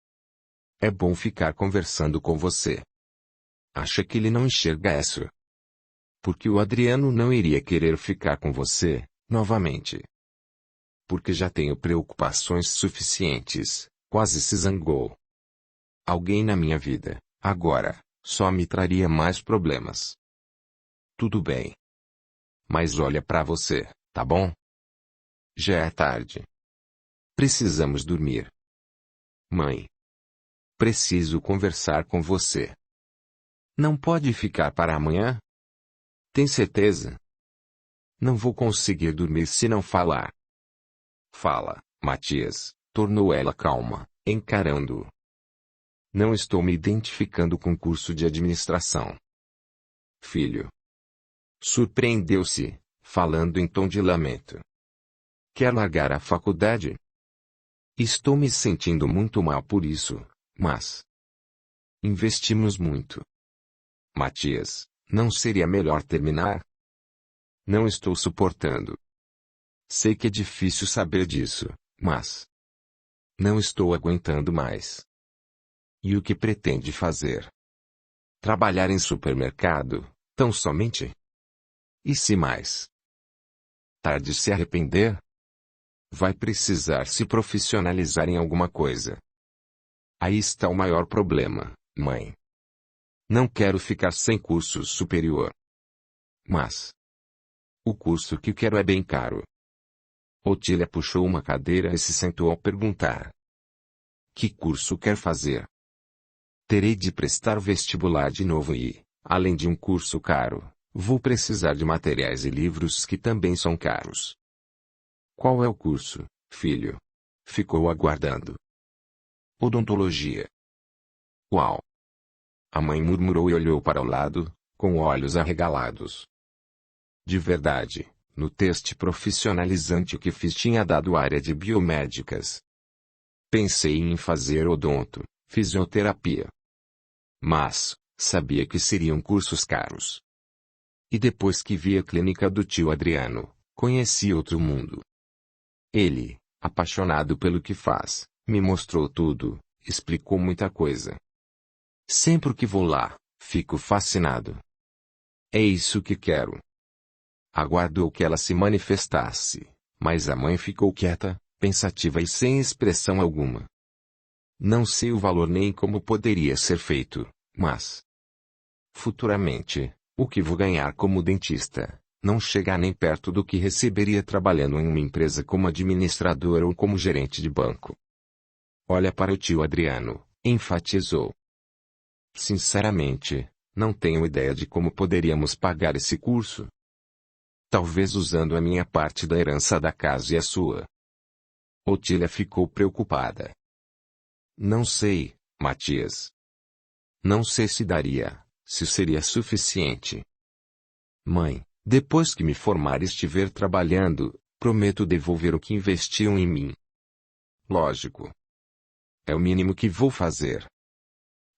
É bom ficar conversando com você. Acha que ele não enxerga isso? Porque o Adriano não iria querer ficar com você, novamente. Porque já tenho preocupações suficientes, quase se zangou. Alguém na minha vida, agora, só me traria mais problemas. Tudo bem. Mas olha para você, tá bom? Já é tarde. Precisamos dormir. Mãe. Preciso conversar com você. Não pode ficar para amanhã? Tem certeza? Não vou conseguir dormir se não falar. Fala, Matias, tornou ela calma, encarando-o. Não estou me identificando com curso de administração. Filho. Surpreendeu-se, falando em tom de lamento. Quer largar a faculdade? Estou me sentindo muito mal por isso, mas... investimos muito. Matias, não seria melhor terminar? Não estou suportando. Sei que é difícil saber disso, mas... não estou aguentando mais. E o que pretende fazer? Trabalhar em supermercado, tão somente? E se mais tarde se arrepender? Vai precisar se profissionalizar em alguma coisa. Aí está o maior problema, mãe. Não quero ficar sem curso superior. Mas o curso que quero é bem caro. Otília puxou uma cadeira e se sentou ao perguntar. Que curso quer fazer? Terei de prestar vestibular de novo e, além de um curso caro, vou precisar de materiais e livros que também são caros. Qual é o curso, filho? Ficou aguardando. Odontologia. Uau! A mãe murmurou e olhou para o lado, com olhos arregalados. De verdade, no teste profissionalizante que fiz tinha dado área de biomédicas. Pensei em fazer odonto, fisioterapia. Mas, sabia que seriam cursos caros. E depois que vi a clínica do tio Adriano, conheci outro mundo. Ele, apaixonado pelo que faz, me mostrou tudo, explicou muita coisa. Sempre que vou lá, fico fascinado. É isso que quero. Aguardou que ela se manifestasse, mas a mãe ficou quieta, pensativa e sem expressão alguma. Não sei o valor nem como poderia ser feito, mas... futuramente, o que vou ganhar como dentista, não chega nem perto do que receberia trabalhando em uma empresa como administrador ou como gerente de banco. Olha para o tio Adriano, enfatizou. Sinceramente, não tenho ideia de como poderíamos pagar esse curso. Talvez usando a minha parte da herança da casa e a sua. Otília ficou preocupada. Não sei, Matias. Não sei se daria, se seria suficiente. Mãe, depois que me formar e estiver trabalhando, prometo devolver o que investiam em mim. Lógico. É o mínimo que vou fazer.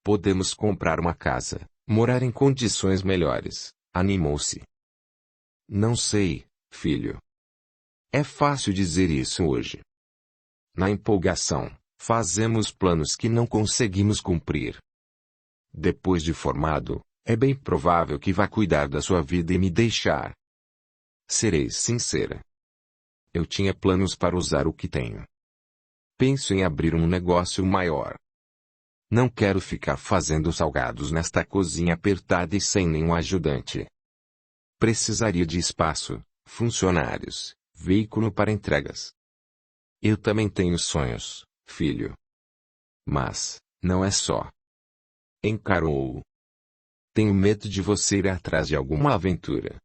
Podemos comprar uma casa, morar em condições melhores, animou-se. Não sei, filho. É fácil dizer isso hoje. Na empolgação, fazemos planos que não conseguimos cumprir. Depois de formado, é bem provável que vá cuidar da sua vida e me deixar. Serei sincera. Eu tinha planos para usar o que tenho. Penso em abrir um negócio maior. Não quero ficar fazendo salgados nesta cozinha apertada e sem nenhum ajudante. Precisaria de espaço, funcionários, veículo para entregas. Eu também tenho sonhos, filho. Mas, não é só. Encarou-o. Tenho medo de você ir atrás de alguma aventura.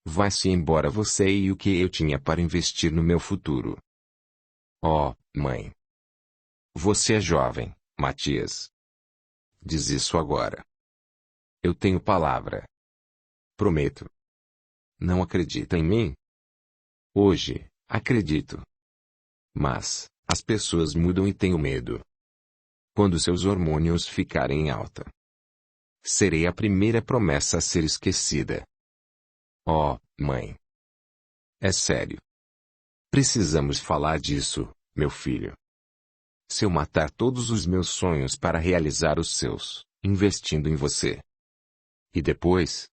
Vai-se embora você e o que eu tinha para investir no meu futuro. Oh, mãe. Você é jovem, Matias. Diz isso agora. Eu tenho palavra. Prometo. Não acredita em mim? Hoje, acredito. Mas, as pessoas mudam e tenho medo. Quando seus hormônios ficarem em alta, serei a primeira promessa a ser esquecida. Oh, mãe. É sério. Precisamos falar disso, meu filho. Se eu matar todos os meus sonhos para realizar os seus, investindo em você. E depois?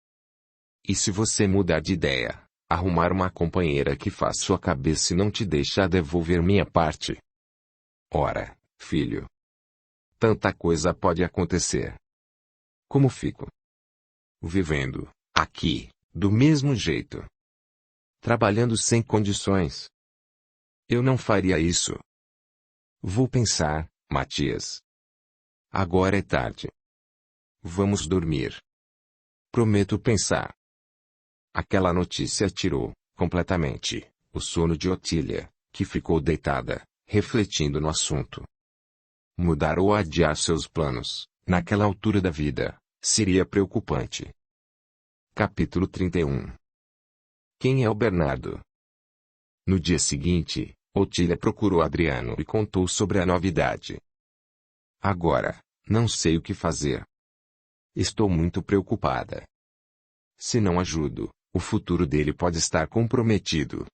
E se você mudar de ideia, arrumar uma companheira que faz sua cabeça e não te deixar devolver minha parte? Ora, filho. Tanta coisa pode acontecer. Como fico? Vivendo, aqui, do mesmo jeito. Trabalhando sem condições. Eu não faria isso. Vou pensar, Matias. Agora é tarde. Vamos dormir. Prometo pensar. Aquela notícia tirou, completamente, o sono de Otília, que ficou deitada, refletindo no assunto. Mudar ou adiar seus planos, naquela altura da vida, seria preocupante. Capítulo 31. Quem é o Bernardo? No dia seguinte, Otília procurou Adriano e contou sobre a novidade. Agora, não sei o que fazer. Estou muito preocupada. Se não ajudo, o futuro dele pode estar comprometido.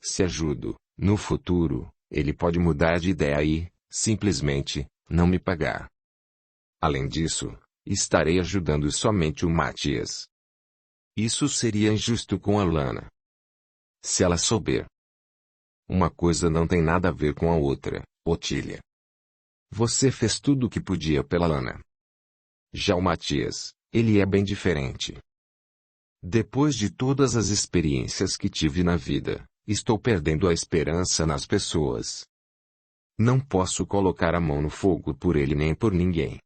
Se ajudo, no futuro, ele pode mudar de ideia e, simplesmente, não me pagar. Além disso, estarei ajudando somente o Matias. Isso seria injusto com a Lana. Se ela souber. Uma coisa não tem nada a ver com a outra, Otília. Você fez tudo o que podia pela Lana. Já o Matias, ele é bem diferente. Depois de todas as experiências que tive na vida, estou perdendo a esperança nas pessoas. Não posso colocar a mão no fogo por ele nem por ninguém.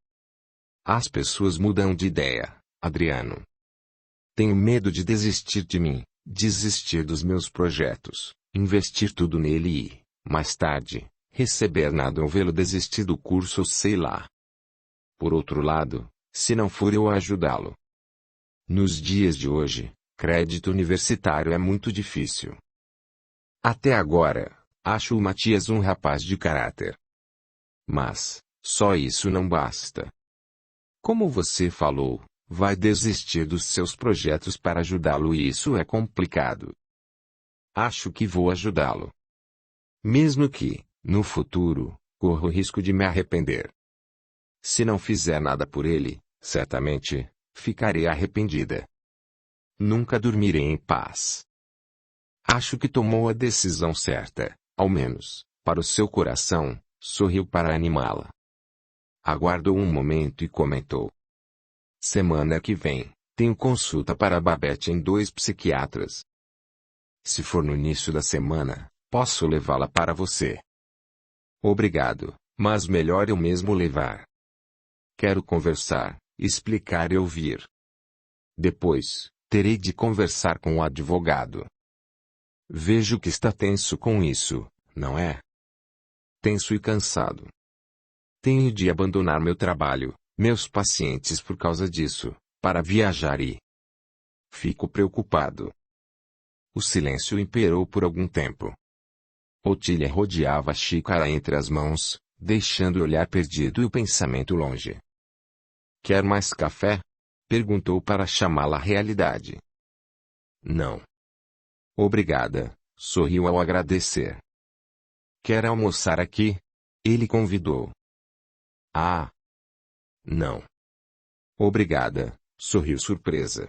As pessoas mudam de ideia, Adriano. Tenho medo de desistir de mim, desistir dos meus projetos, investir tudo nele e, mais tarde, receber nada ou vê-lo desistir do curso ou sei lá. Por outro lado, se não for eu a ajudá-lo. Nos dias de hoje, crédito universitário é muito difícil. Até agora, acho o Matias um rapaz de caráter. Mas, só isso não basta. Como você falou, vai desistir dos seus projetos para ajudá-lo e isso é complicado. Acho que vou ajudá-lo. Mesmo que, no futuro, corra o risco de me arrepender. Se não fizer nada por ele, certamente, ficarei arrependida. Nunca dormirei em paz. Acho que tomou a decisão certa, ao menos, para o seu coração, sorriu para animá-la. Aguardou um momento e comentou. Semana que vem, tenho consulta para Babette em 2 psiquiatras. Se for no início da semana, posso levá-la para você. Obrigado, mas melhor eu mesmo levar. Quero conversar, explicar e ouvir. Depois, Terei de conversar com o advogado. Vejo que está tenso com isso, não é? Tenso e cansado. Tenho de abandonar meu trabalho, meus pacientes por causa disso, para viajar e... Fico preocupado. O silêncio imperou por algum tempo. Otília rodeava a xícara entre as mãos, deixando o olhar perdido e o pensamento longe. Quer mais café? Perguntou para chamá-la à realidade. Não. Obrigada, sorriu ao agradecer. Quer almoçar aqui? Ele convidou. Ah. Não. Obrigada, sorriu surpresa.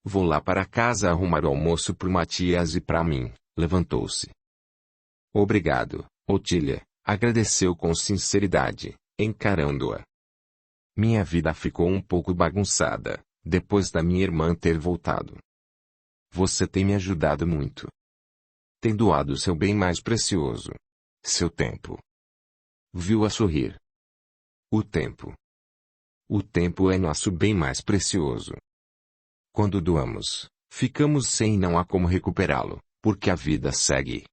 Vou lá para casa arrumar o almoço por Matias e para mim, levantou-se. Obrigado, Otília, agradeceu com sinceridade, encarando-a. Minha vida ficou um pouco bagunçada, depois da minha irmã ter voltado. Você tem me ajudado muito. Tem doado seu bem mais precioso. Seu tempo. Viu-a sorrir. O tempo. O tempo é nosso bem mais precioso. Quando doamos, ficamos sem e não há como recuperá-lo, porque a vida segue.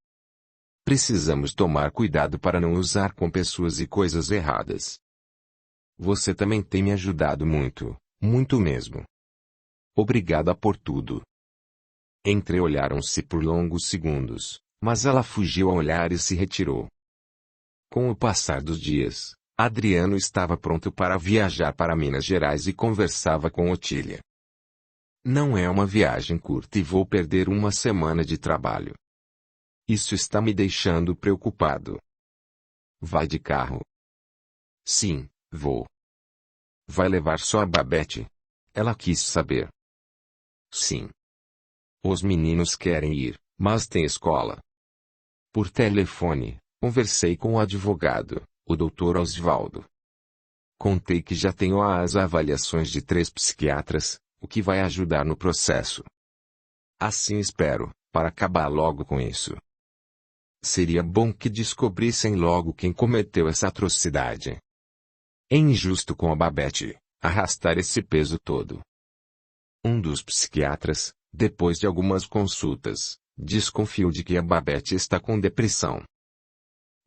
Precisamos tomar cuidado para não usar com pessoas e coisas erradas. Você também tem me ajudado muito, muito mesmo. Obrigada por tudo. Entreolharam-se por longos segundos, mas ela fugiu ao olhar e se retirou. Com o passar dos dias, Adriano estava pronto para viajar para Minas Gerais e conversava com Otília. Não é uma viagem curta e vou perder uma semana de trabalho. Isso está me deixando preocupado. Vai de carro? Sim, vou. Vai levar só a Babette? Ela quis saber. Sim. Os meninos querem ir, mas tem escola. Por telefone, conversei com o advogado, o Dr. Osvaldo. Contei que já tenho as avaliações de 3 psiquiatras, o que vai ajudar no processo. Assim espero, para acabar logo com isso. Seria bom que descobrissem logo quem cometeu essa atrocidade. É injusto com a Babette, arrastar esse peso todo. Um dos psiquiatras, depois de algumas consultas, desconfiou de que a Babette está com depressão.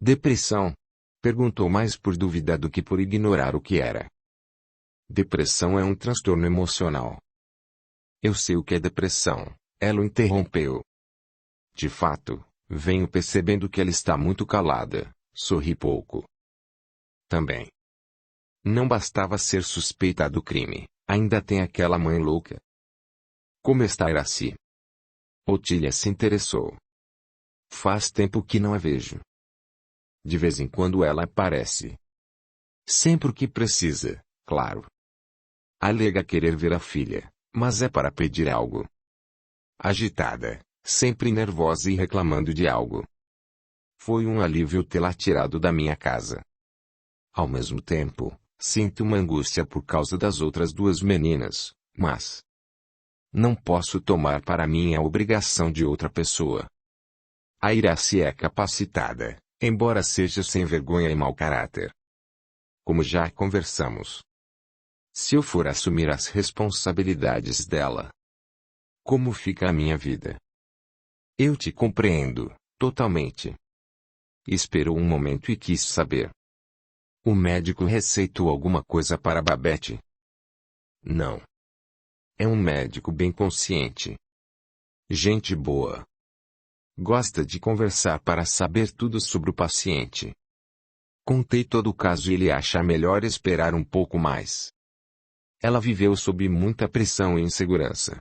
Depressão? Perguntou mais por dúvida do que por ignorar o que era. Depressão é um transtorno emocional. Eu sei o que é depressão, ela o interrompeu. De fato, venho percebendo que ela está muito calada, sorri pouco. Também. Não bastava ser suspeita do crime, ainda tem aquela mãe louca. Como está Iraci? Otília se interessou. Faz tempo que não a vejo. De vez em quando ela aparece. Sempre que precisa, claro. Alega querer ver a filha, mas é para pedir algo. Agitada, sempre nervosa e reclamando de algo. Foi um alívio tê-la tirado da minha casa. Ao mesmo tempo, sinto uma angústia por causa das outras 2 meninas, mas não posso tomar para mim a obrigação de outra pessoa. A Iraci é capacitada, embora seja sem vergonha e mau caráter. Como já conversamos. Se eu for assumir as responsabilidades dela, como fica a minha vida? Eu te compreendo, totalmente. Esperou um momento e quis saber. O médico receitou alguma coisa para Babette? Não. É um médico bem consciente. Gente boa. Gosta de conversar para saber tudo sobre o paciente. Contei todo o caso e ele acha melhor esperar um pouco mais. Ela viveu sob muita pressão e insegurança.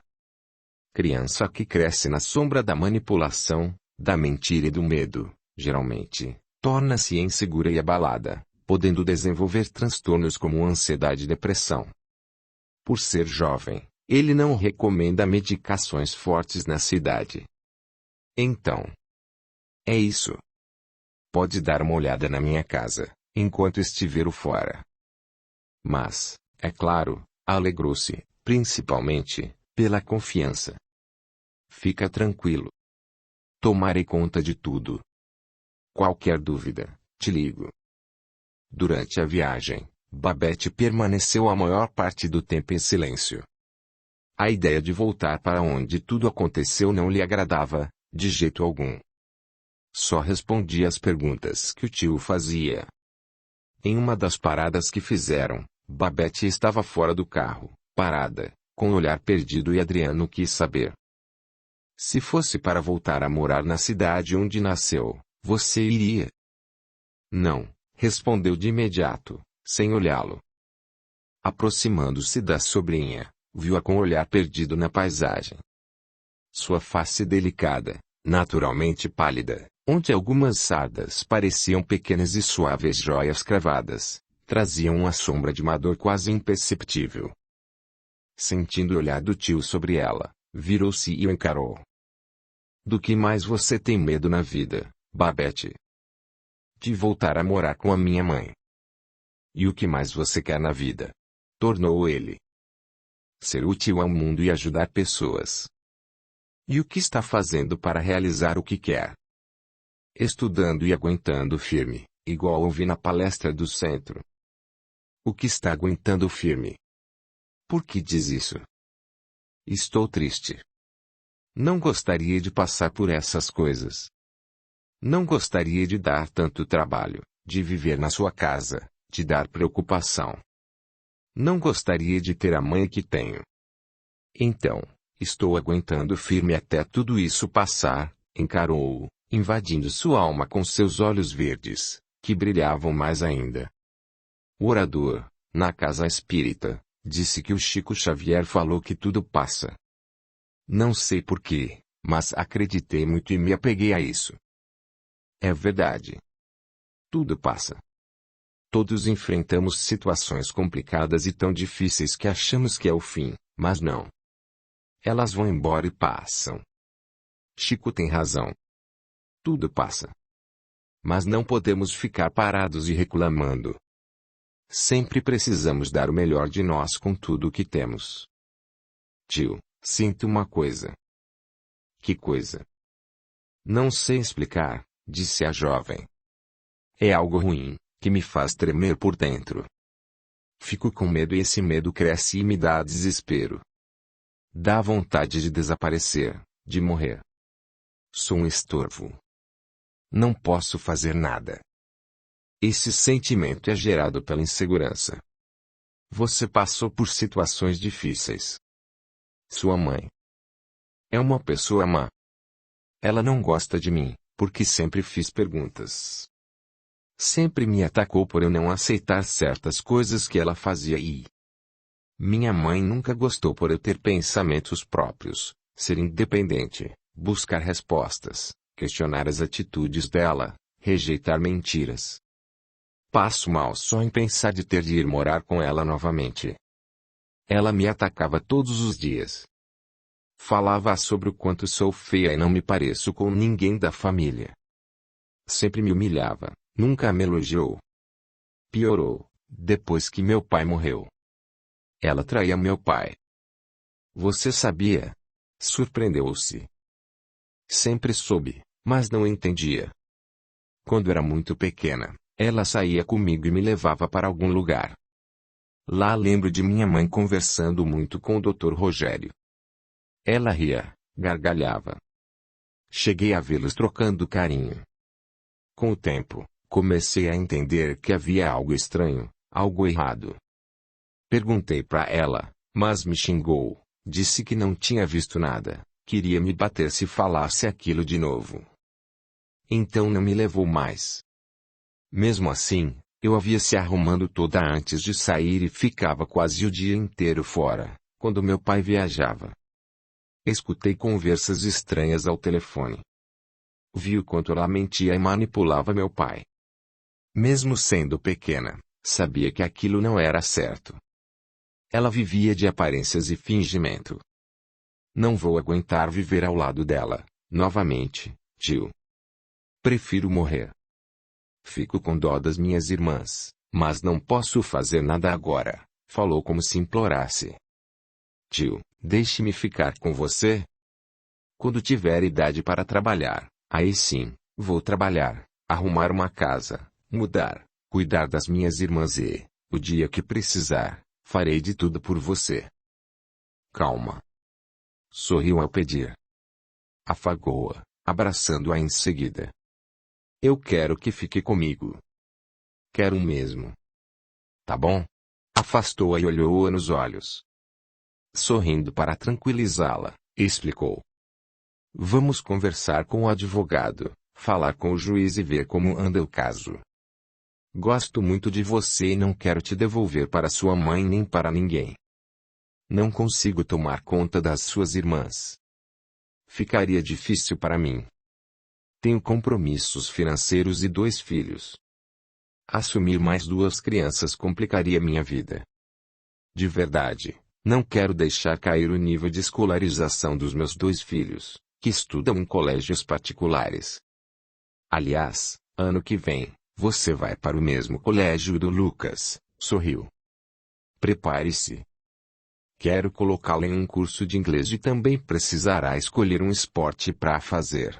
Criança que cresce na sombra da manipulação, da mentira e do medo, geralmente, torna-se insegura e abalada, podendo desenvolver transtornos como ansiedade e depressão. Por ser jovem, ele não recomenda medicações fortes nessa idade. Então, é isso. Pode dar uma olhada na minha casa, enquanto estiver fora. Mas, é claro, alegrou-se, principalmente, pela confiança. Fica tranquilo. Tomarei conta de tudo. Qualquer dúvida, te ligo. Durante a viagem, Babette permaneceu a maior parte do tempo em silêncio. A ideia de voltar para onde tudo aconteceu não lhe agradava, de jeito algum. Só respondia às perguntas que o tio fazia. Em uma das paradas que fizeram, Babette estava fora do carro, parada, com o olhar perdido, e Adriano quis saber. Se fosse para voltar a morar na cidade onde nasceu, você iria? Não, respondeu de imediato, sem olhá-lo. Aproximando-se da sobrinha, viu-a com o olhar perdido na paisagem. Sua face delicada, naturalmente pálida, onde algumas sardas pareciam pequenas e suaves joias cravadas, traziam uma sombra de uma dor quase imperceptível. Sentindo o olhar do tio sobre ela, virou-se e o encarou. Do que mais você tem medo na vida, Babette? De voltar a morar com a minha mãe. E o que mais você quer na vida? Tornou ele. Ser útil ao mundo e ajudar pessoas. E o que está fazendo para realizar o que quer? Estudando e aguentando firme, igual ouvi na palestra do centro. O que está aguentando firme? Por que diz isso? Estou triste. Não gostaria de passar por essas coisas. Não gostaria de dar tanto trabalho, de viver na sua casa, de dar preocupação. Não gostaria de ter a mãe que tenho. Então, estou aguentando firme até tudo isso passar, encarou-o, invadindo sua alma com seus olhos verdes, que brilhavam mais ainda. O orador, na casa espírita, disse que o Chico Xavier falou que tudo passa. Não sei porquê, mas acreditei muito e me apeguei a isso. É verdade. Tudo passa. Todos enfrentamos situações complicadas e tão difíceis que achamos que é o fim, mas não. Elas vão embora e passam. Chico tem razão. Tudo passa. Mas não podemos ficar parados e reclamando. Sempre precisamos dar o melhor de nós com tudo o que temos. Tio, sinto uma coisa. Que coisa? Não sei explicar, disse a jovem. É algo ruim, que me faz tremer por dentro. Fico com medo e esse medo cresce e me dá desespero. Dá vontade de desaparecer, de morrer. Sou um estorvo. Não posso fazer nada. Esse sentimento é gerado pela insegurança. Você passou por situações difíceis. Sua mãe é uma pessoa má. Ela não gosta de mim, porque sempre fiz perguntas. Sempre me atacou por eu não aceitar certas coisas que ela fazia e... Minha mãe nunca gostou por eu ter pensamentos próprios, ser independente, buscar respostas, questionar as atitudes dela, rejeitar mentiras. Passo mal só em pensar de ter de ir morar com ela novamente. Ela me atacava todos os dias. Falava sobre o quanto sou feia e não me pareço com ninguém da família. Sempre me humilhava, nunca me elogiou. Piorou, depois que meu pai morreu. Ela traía meu pai. Você sabia? Surpreendeu-se. Sempre soube, mas não entendia. Quando era muito pequena, ela saía comigo e me levava para algum lugar. Lá lembro de minha mãe conversando muito com o Dr. Rogério. Ela ria, gargalhava. Cheguei a vê-los trocando carinho. Com o tempo, comecei a entender que havia algo estranho, algo errado. Perguntei para ela, mas me xingou, disse que não tinha visto nada, queria me bater se falasse aquilo de novo. Então não me levou mais. Mesmo assim, eu a via se arrumando toda antes de sair e ficava quase o dia inteiro fora, quando meu pai viajava. Escutei conversas estranhas ao telefone. Vi o quanto ela mentia e manipulava meu pai. Mesmo sendo pequena, sabia que aquilo não era certo. Ela vivia de aparências e fingimento. Não vou aguentar viver ao lado dela, novamente, tio. Prefiro morrer. Fico com dó das minhas irmãs, mas não posso fazer nada agora, falou como se implorasse. Tio, deixe-me ficar com você. Quando tiver idade para trabalhar, aí sim, vou trabalhar, arrumar uma casa, mudar, cuidar das minhas irmãs e, o dia que precisar, farei de tudo por você. Calma. sorriu ao pedir. Afagou-a, abraçando-a em seguida. Eu quero que fique comigo. Quero mesmo. Tá bom? Afastou-a e olhou-a nos olhos. Sorrindo para tranquilizá-la, explicou. Vamos conversar com o advogado, falar com o juiz e ver como anda o caso. Gosto muito de você e não quero te devolver para sua mãe nem para ninguém. Não consigo tomar conta das suas irmãs. Ficaria difícil para mim. Tenho compromissos financeiros e 2 filhos. Assumir mais 2 crianças complicaria minha vida. De verdade, não quero deixar cair o nível de escolarização dos meus 2 filhos, que estudam em colégios particulares. Aliás, ano que vem, você vai para o mesmo colégio do Lucas, sorriu. Prepare-se. Quero colocá-lo em um curso de inglês e também precisará escolher um esporte para fazer.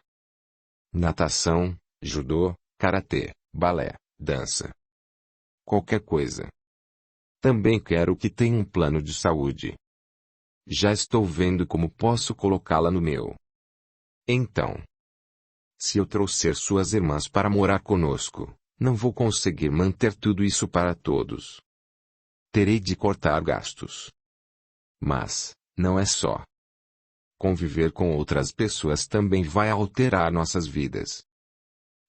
Natação, judô, karatê, balé, dança. Qualquer coisa. Também quero que tenha um plano de saúde. Já estou vendo como posso colocá-la no meu. Então, se eu trouxer suas irmãs para morar conosco, não vou conseguir manter tudo isso para todos. Terei de cortar gastos. Mas, não é só. Conviver com outras pessoas também vai alterar nossas vidas.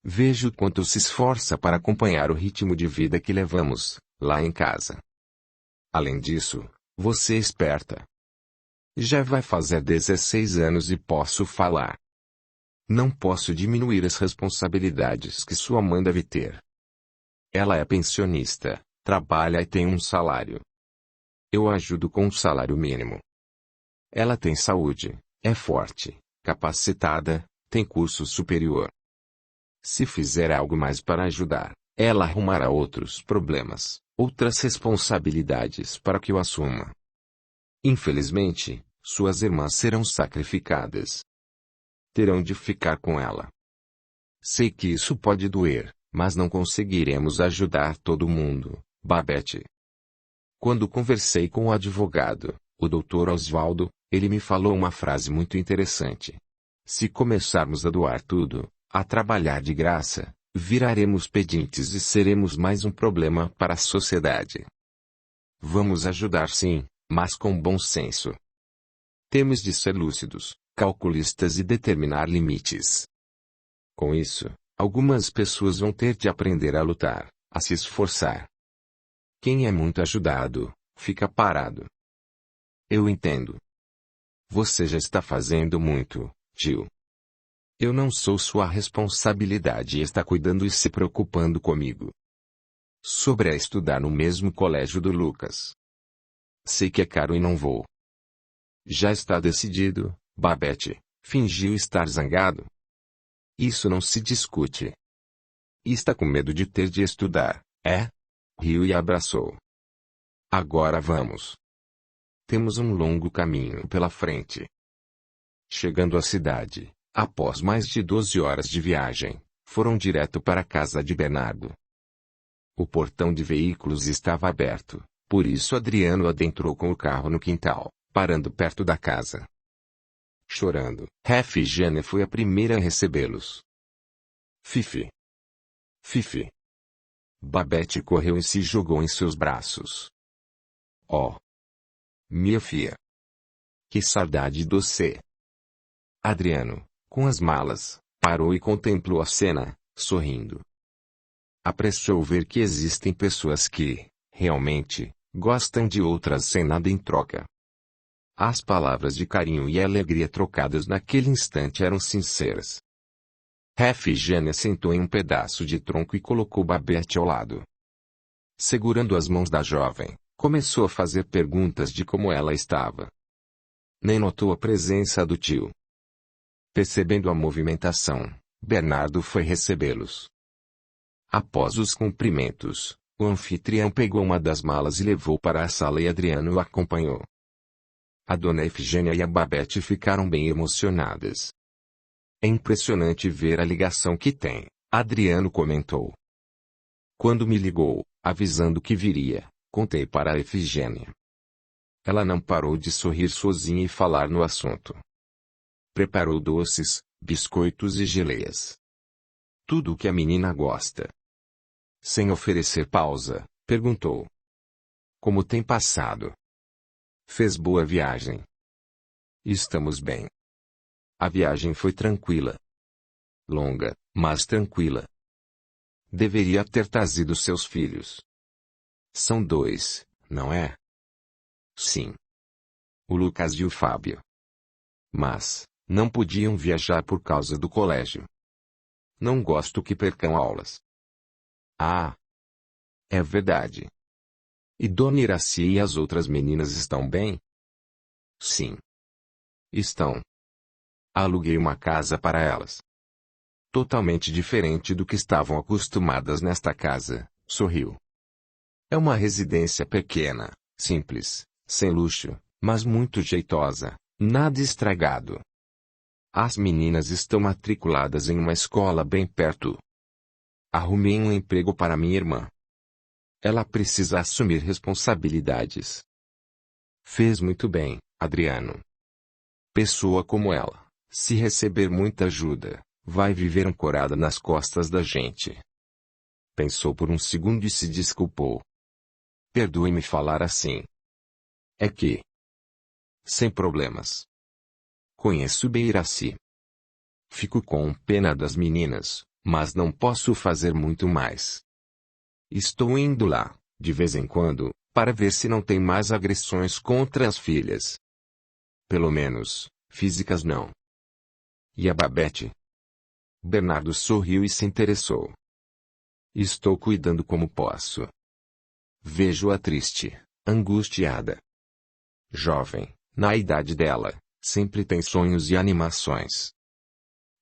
Vejo o quanto se esforça para acompanhar o ritmo de vida que levamos, lá em casa. Além disso, você é esperta. Já vai fazer 16 anos e posso falar. Não posso diminuir as responsabilidades que sua mãe deve ter. Ela é pensionista, trabalha e tem um salário. Eu ajudo com um salário mínimo. Ela tem saúde, é forte, capacitada, tem curso superior. Se fizer algo mais para ajudar, ela arrumará outros problemas, outras responsabilidades para que eu assuma. Infelizmente, suas irmãs serão sacrificadas. Terão de ficar com ela. Sei que isso pode doer, mas não conseguiremos ajudar todo mundo, Babette. Quando conversei com o advogado, o Dr. Oswaldo, ele me falou uma frase muito interessante. Se começarmos a doar tudo, a trabalhar de graça, viraremos pedintes e seremos mais um problema para a sociedade. Vamos ajudar sim, mas com bom senso. Temos de ser lúcidos, calculistas e determinar limites. Com isso, algumas pessoas vão ter de aprender a lutar, a se esforçar. Quem é muito ajudado, fica parado. Eu entendo. Você já está fazendo muito, tio. Eu não sou sua responsabilidade e está cuidando e se preocupando comigo. Sobre a estudar no mesmo colégio do Lucas. Sei que é caro e não vou. Já está decidido, Babette, fingiu estar zangado. Isso não se discute. E está com medo de ter de estudar, é? Riu e abraçou. Agora vamos. Temos um longo caminho pela frente. Chegando à cidade, após mais de 12 horas de viagem, foram direto para a casa de Bernardo. O portão de veículos estava aberto, por isso Adriano adentrou com o carro no quintal, parando perto da casa. Chorando, Refigênia foi a primeira a recebê-los. Fifi. Fifi. Babette correu e se jogou em seus braços. Oh! Minha filha! Que saudade doce! Adriano, com as malas, parou e contemplou a cena, sorrindo. Apreciou ver que existem pessoas que, realmente, gostam de outras sem nada em troca. As palavras de carinho e alegria trocadas naquele instante eram sinceras. Refigênia sentou em um pedaço de tronco e colocou Babette ao lado. Segurando as mãos da jovem, começou a fazer perguntas de como ela estava. Nem notou a presença do tio. Percebendo a movimentação, Bernardo foi recebê-los. Após os cumprimentos, o anfitrião pegou uma das malas e levou para a sala e Adriano o acompanhou. A dona Efigênia e a Babette ficaram bem emocionadas. É impressionante ver a ligação que tem, Adriano comentou. Quando me ligou, avisando que viria, contei para a Efigênia. Ela não parou de sorrir sozinha e falar no assunto. Preparou doces, biscoitos e geleias. Tudo o que a menina gosta. Sem oferecer pausa, perguntou: como tem passado? Fez boa viagem? Estamos bem. A viagem foi tranquila. Longa, mas tranquila. Deveria ter trazido seus filhos. São 2, não é? Sim. O Lucas e o Fábio. Mas, não podiam viajar por causa do colégio. Não gosto que percam aulas. Ah. É verdade. E Dona Iraci e as outras meninas estão bem? Sim. Estão. Aluguei uma casa para elas. Totalmente diferente do que estavam acostumadas nesta casa, sorriu. É uma residência pequena, simples, sem luxo, mas muito jeitosa, nada estragado. As meninas estão matriculadas em uma escola bem perto. Arrumei um emprego para minha irmã. Ela precisa assumir responsabilidades. Fez muito bem, Adriano. Pessoa como ela, se receber muita ajuda, vai viver ancorada nas costas da gente. Pensou por um segundo e se desculpou. Perdoe-me falar assim. É que... sem problemas. Conheço bem Iraci. Fico com pena das meninas, mas não posso fazer muito mais. Estou indo lá, de vez em quando, para ver se não tem mais agressões contra as filhas. Pelo menos, físicas não. E a Babete? Bernardo sorriu e se interessou. Estou cuidando como posso. Vejo-a triste, angustiada. Jovem, na idade dela, sempre tem sonhos e animações.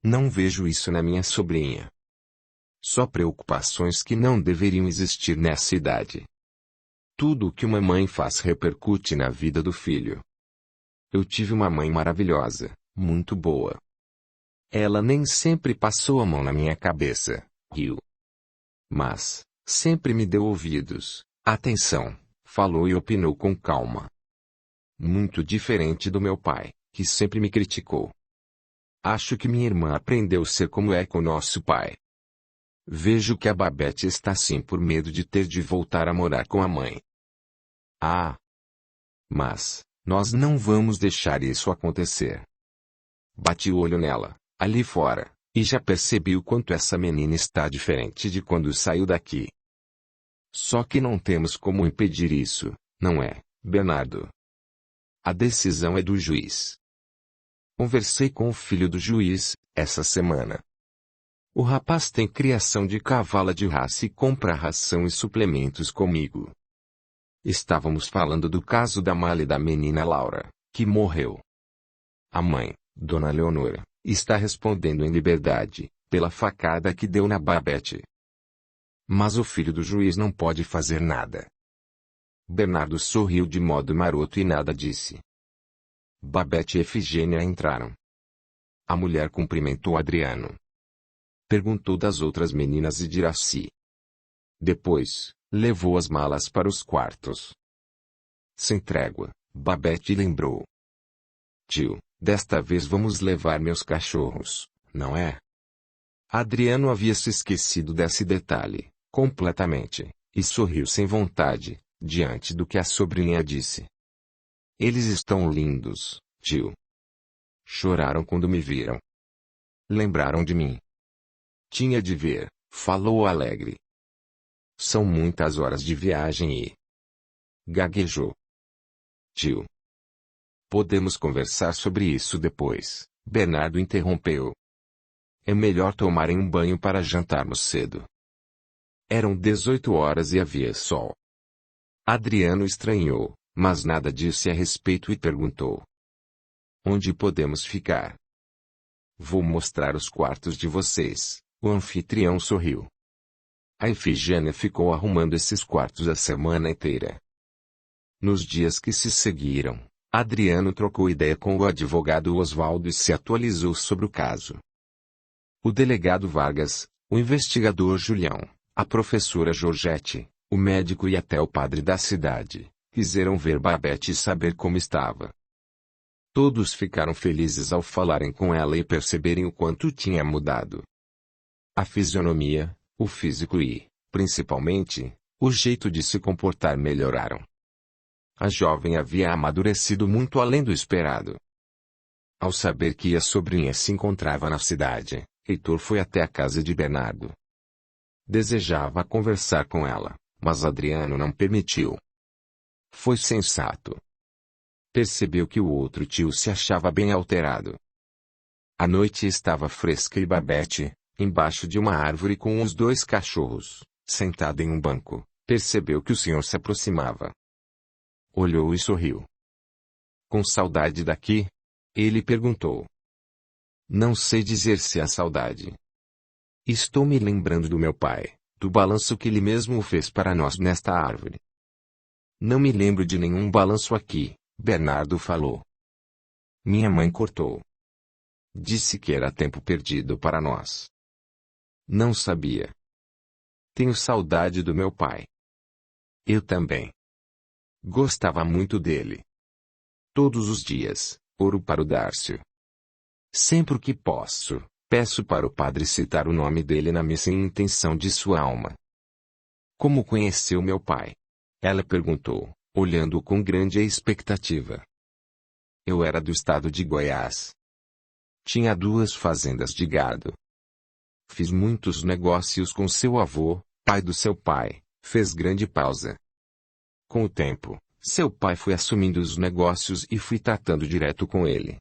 Não vejo isso na minha sobrinha. Só preocupações que não deveriam existir nessa idade. Tudo o que uma mãe faz repercute na vida do filho. Eu tive uma mãe maravilhosa, muito boa. Ela nem sempre passou a mão na minha cabeça, riu. Mas, sempre me deu ouvidos, atenção, falou e opinou com calma. Muito diferente do meu pai, que sempre me criticou. Acho que minha irmã aprendeu a ser como é com nosso pai. Vejo que a Babete está assim por medo de ter de voltar a morar com a mãe. Ah! Mas, nós não vamos deixar isso acontecer. Bati o olho nela, ali fora, e já percebi o quanto essa menina está diferente de quando saiu daqui. Só que não temos como impedir isso, não é, Bernardo? A decisão é do juiz. Conversei com o filho do juiz, essa semana. O rapaz tem criação de cavala de raça e compra ração e suplementos comigo. Estávamos falando do caso da Mali e da menina Laura, que morreu. A mãe, Dona Leonora, está respondendo em liberdade, pela facada que deu na Babete. Mas o filho do juiz não pode fazer nada. Bernardo sorriu de modo maroto e nada disse. Babete e Efigênia entraram. A mulher cumprimentou Adriano. Perguntou das outras meninas e de Iraci. Depois, levou as malas para os quartos. Sem trégua, Babete lembrou. Tio, desta vez vamos levar meus cachorros, não é? Adriano havia se esquecido desse detalhe, completamente, e sorriu sem vontade, diante do que a sobrinha disse. Eles estão lindos, tio. Choraram quando me viram. Lembraram de mim. Tinha de ver, falou alegre. São muitas horas de viagem e... gaguejou. Tio. Podemos conversar sobre isso depois, Bernardo interrompeu. É melhor tomarem um banho para jantarmos cedo. Eram 18 horas e havia sol. Adriano estranhou, mas nada disse a respeito e perguntou. Onde podemos ficar? Vou mostrar os quartos de vocês, o anfitrião sorriu. A Efigênia ficou arrumando esses quartos a semana inteira. Nos dias que se seguiram, Adriano trocou ideia com o advogado Oswaldo e se atualizou sobre o caso. O delegado Vargas, o investigador Julião, a professora Georgette, o médico e até o padre da cidade, quiseram ver Babette e saber como estava. Todos ficaram felizes ao falarem com ela e perceberem o quanto tinha mudado. A fisionomia, o físico e, principalmente, o jeito de se comportar melhoraram. A jovem havia amadurecido muito além do esperado. Ao saber que a sobrinha se encontrava na cidade, Heitor foi até a casa de Bernardo. Desejava conversar com ela, mas Adriano não permitiu. Foi sensato. Percebeu que o outro tio se achava bem alterado. A noite estava fresca e Babette, embaixo de uma árvore com os dois cachorros, sentada em um banco, percebeu que o senhor se aproximava. Olhou e sorriu. Com saudade daqui? Ele perguntou. Não sei dizer se há saudade. Estou me lembrando do meu pai, do balanço que ele mesmo fez para nós nesta árvore. Não me lembro de nenhum balanço aqui, Bernardo falou. Minha mãe cortou. Disse que era tempo perdido para nós. Não sabia. Tenho saudade do meu pai. Eu também. Gostava muito dele. Todos os dias, oro para o Dárcio. Sempre que posso, peço para o padre citar o nome dele na missa em intenção de sua alma. Como conheceu meu pai? Ela perguntou, olhando com grande expectativa. Eu era do estado de Goiás. Tinha 2 fazendas de gado. Fiz muitos negócios com seu avô, pai do seu pai. Fez grande pausa. Com o tempo, seu pai foi assumindo os negócios e fui tratando direto com ele.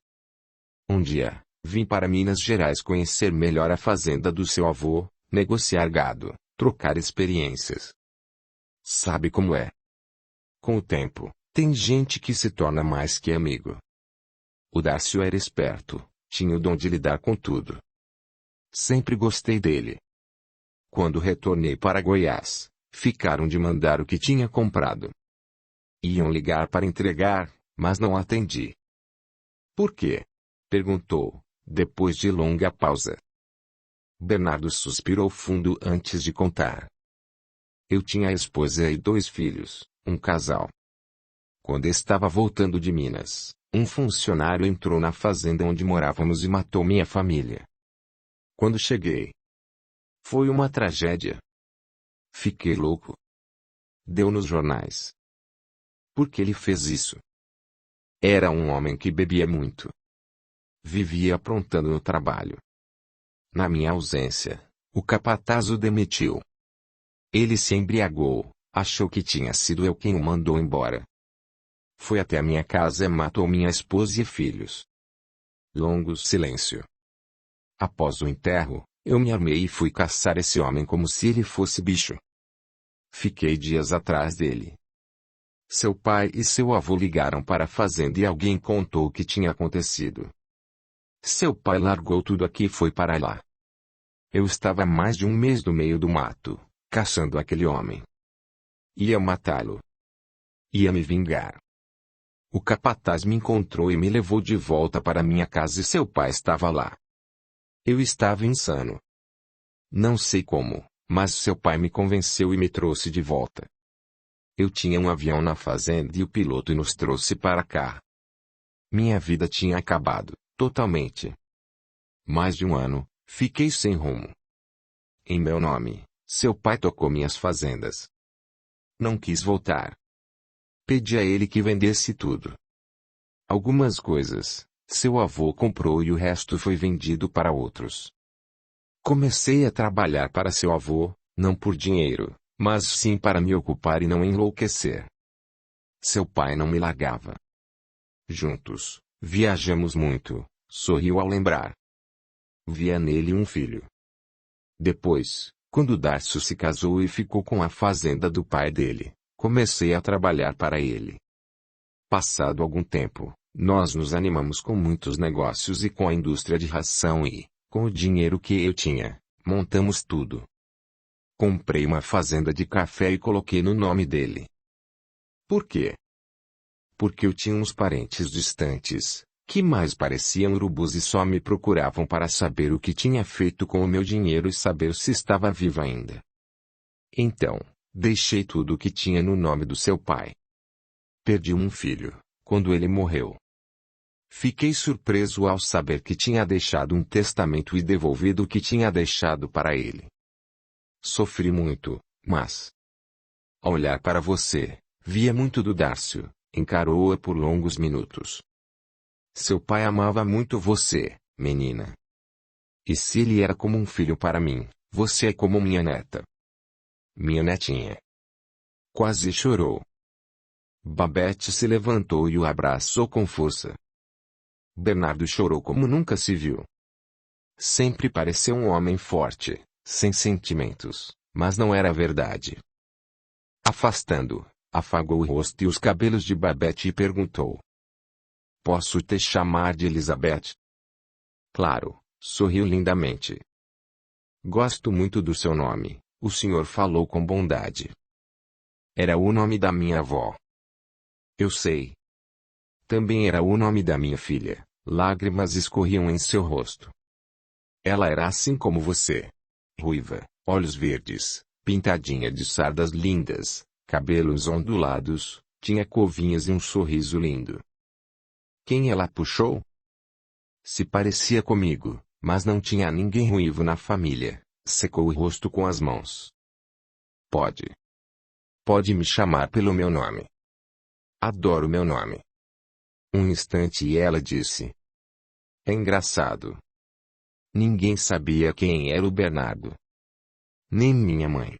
Um dia, vim para Minas Gerais conhecer melhor a fazenda do seu avô, negociar gado, trocar experiências. Sabe como é? Com o tempo, tem gente que se torna mais que amigo. O Dárcio era esperto, tinha o dom de lidar com tudo. Sempre gostei dele. Quando retornei para Goiás, ficaram de mandar o que tinha comprado. Iam ligar para entregar, mas não atendi. Por quê? Perguntou, depois de longa pausa. Bernardo suspirou fundo antes de contar. Eu tinha a esposa e 2 filhos, um casal. Quando estava voltando de Minas, um funcionário entrou na fazenda onde morávamos e matou minha família. Quando cheguei, foi uma tragédia. Fiquei louco. Deu nos jornais. Por que ele fez isso? Era um homem que bebia muito. Vivia aprontando no trabalho. Na minha ausência, o capataz o demitiu. Ele se embriagou, achou que tinha sido eu quem o mandou embora. Foi até a minha casa e matou minha esposa e filhos. Longo silêncio. Após o enterro, eu me armei e fui caçar esse homem como se ele fosse bicho. Fiquei dias atrás dele. Seu pai e seu avô ligaram para a fazenda e alguém contou o que tinha acontecido. Seu pai largou tudo aqui e foi para lá. Eu estava há mais de um mês no meio do mato, caçando aquele homem. Ia matá-lo. Ia me vingar. O capataz me encontrou e me levou de volta para minha casa e seu pai estava lá. Eu estava insano. Não sei como, mas seu pai me convenceu e me trouxe de volta. Eu tinha um avião na fazenda e o piloto nos trouxe para cá. Minha vida tinha acabado, totalmente. Mais de um ano, fiquei sem rumo. Em meu nome, seu pai tocou minhas fazendas. Não quis voltar. Pedi a ele que vendesse tudo. Algumas coisas, seu avô comprou e o resto foi vendido para outros. Comecei a trabalhar para seu avô, não por dinheiro, mas sim para me ocupar e não enlouquecer. Seu pai não me largava. Juntos, viajamos muito, sorriu ao lembrar. Via nele um filho. Depois, quando Dárcio se casou e ficou com a fazenda do pai dele, comecei a trabalhar para ele. Passado algum tempo, nós nos animamos com muitos negócios e com a indústria de ração e, com o dinheiro que eu tinha, montamos tudo. Comprei uma fazenda de café e coloquei no nome dele. Por quê? Porque eu tinha uns parentes distantes, que mais pareciam urubus e só me procuravam para saber o que tinha feito com o meu dinheiro e saber se estava vivo ainda. Então, deixei tudo o que tinha no nome do seu pai. Perdi um filho, quando ele morreu. Fiquei surpreso ao saber que tinha deixado um testamento e devolvido o que tinha deixado para ele. Sofri muito, mas, ao olhar para você, via muito do Dárcio, encarou-a por longos minutos. Seu pai amava muito você, menina. E se ele era como um filho para mim, você é como minha neta. Minha netinha. Quase chorou. Babette se levantou e o abraçou com força. Bernardo chorou como nunca se viu. Sempre pareceu um homem forte, sem sentimentos, mas não era verdade. Afastando, afagou o rosto e os cabelos de Babette e perguntou: Posso te chamar de Elizabeth? Claro, sorriu lindamente. Gosto muito do seu nome, o senhor falou com bondade. Era o nome da minha avó. Eu sei. Também era o nome da minha filha. Lágrimas escorriam em seu rosto. Ela era assim como você. Ruiva, olhos verdes, pintadinha de sardas lindas, cabelos ondulados, tinha covinhas e um sorriso lindo. Quem ela puxou? Se parecia comigo, mas não tinha ninguém ruivo na família. Secou o rosto com as mãos. Pode. Pode me chamar pelo meu nome. Adoro meu nome. Um instante e ela disse: É engraçado. Ninguém sabia quem era o Bernardo. Nem minha mãe.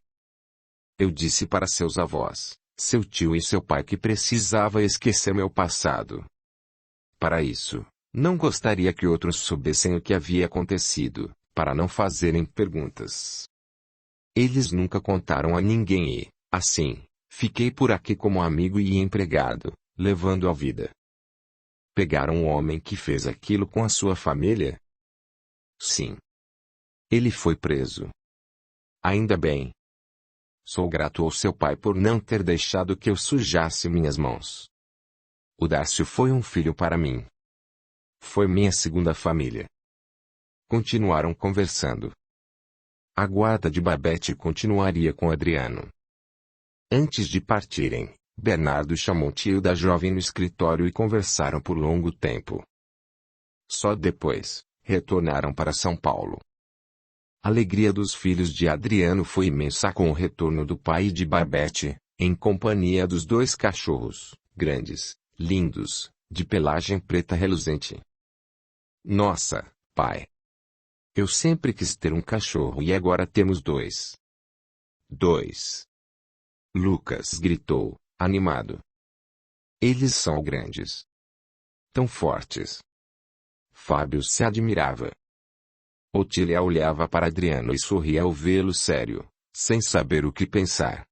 Eu disse para seus avós, seu tio e seu pai que precisava esquecer meu passado. Para isso, não gostaria que outros soubessem o que havia acontecido, para não fazerem perguntas. Eles nunca contaram a ninguém e, assim, fiquei por aqui como amigo e empregado, levando a vida. Pegaram o homem que fez aquilo com a sua família? Sim. Ele foi preso. Ainda bem. Sou grato ao seu pai por não ter deixado que eu sujasse minhas mãos. O Dárcio foi um filho para mim. Foi minha segunda família. Continuaram conversando. A guarda de Babette continuaria com Adriano. Antes de partirem, Bernardo chamou o tio da jovem no escritório e conversaram por longo tempo. Só depois, retornaram para São Paulo. A alegria dos filhos de Adriano foi imensa com o retorno do pai e de Babette, em companhia dos dois cachorros, grandes, lindos, de pelagem preta reluzente. Nossa, pai! Eu sempre quis ter um cachorro e agora temos dois. Dois! Lucas gritou, animado. Eles são grandes. Tão fortes. Fábio se admirava. Otília olhava para Adriano e sorria ao vê-lo sério, sem saber o que pensar.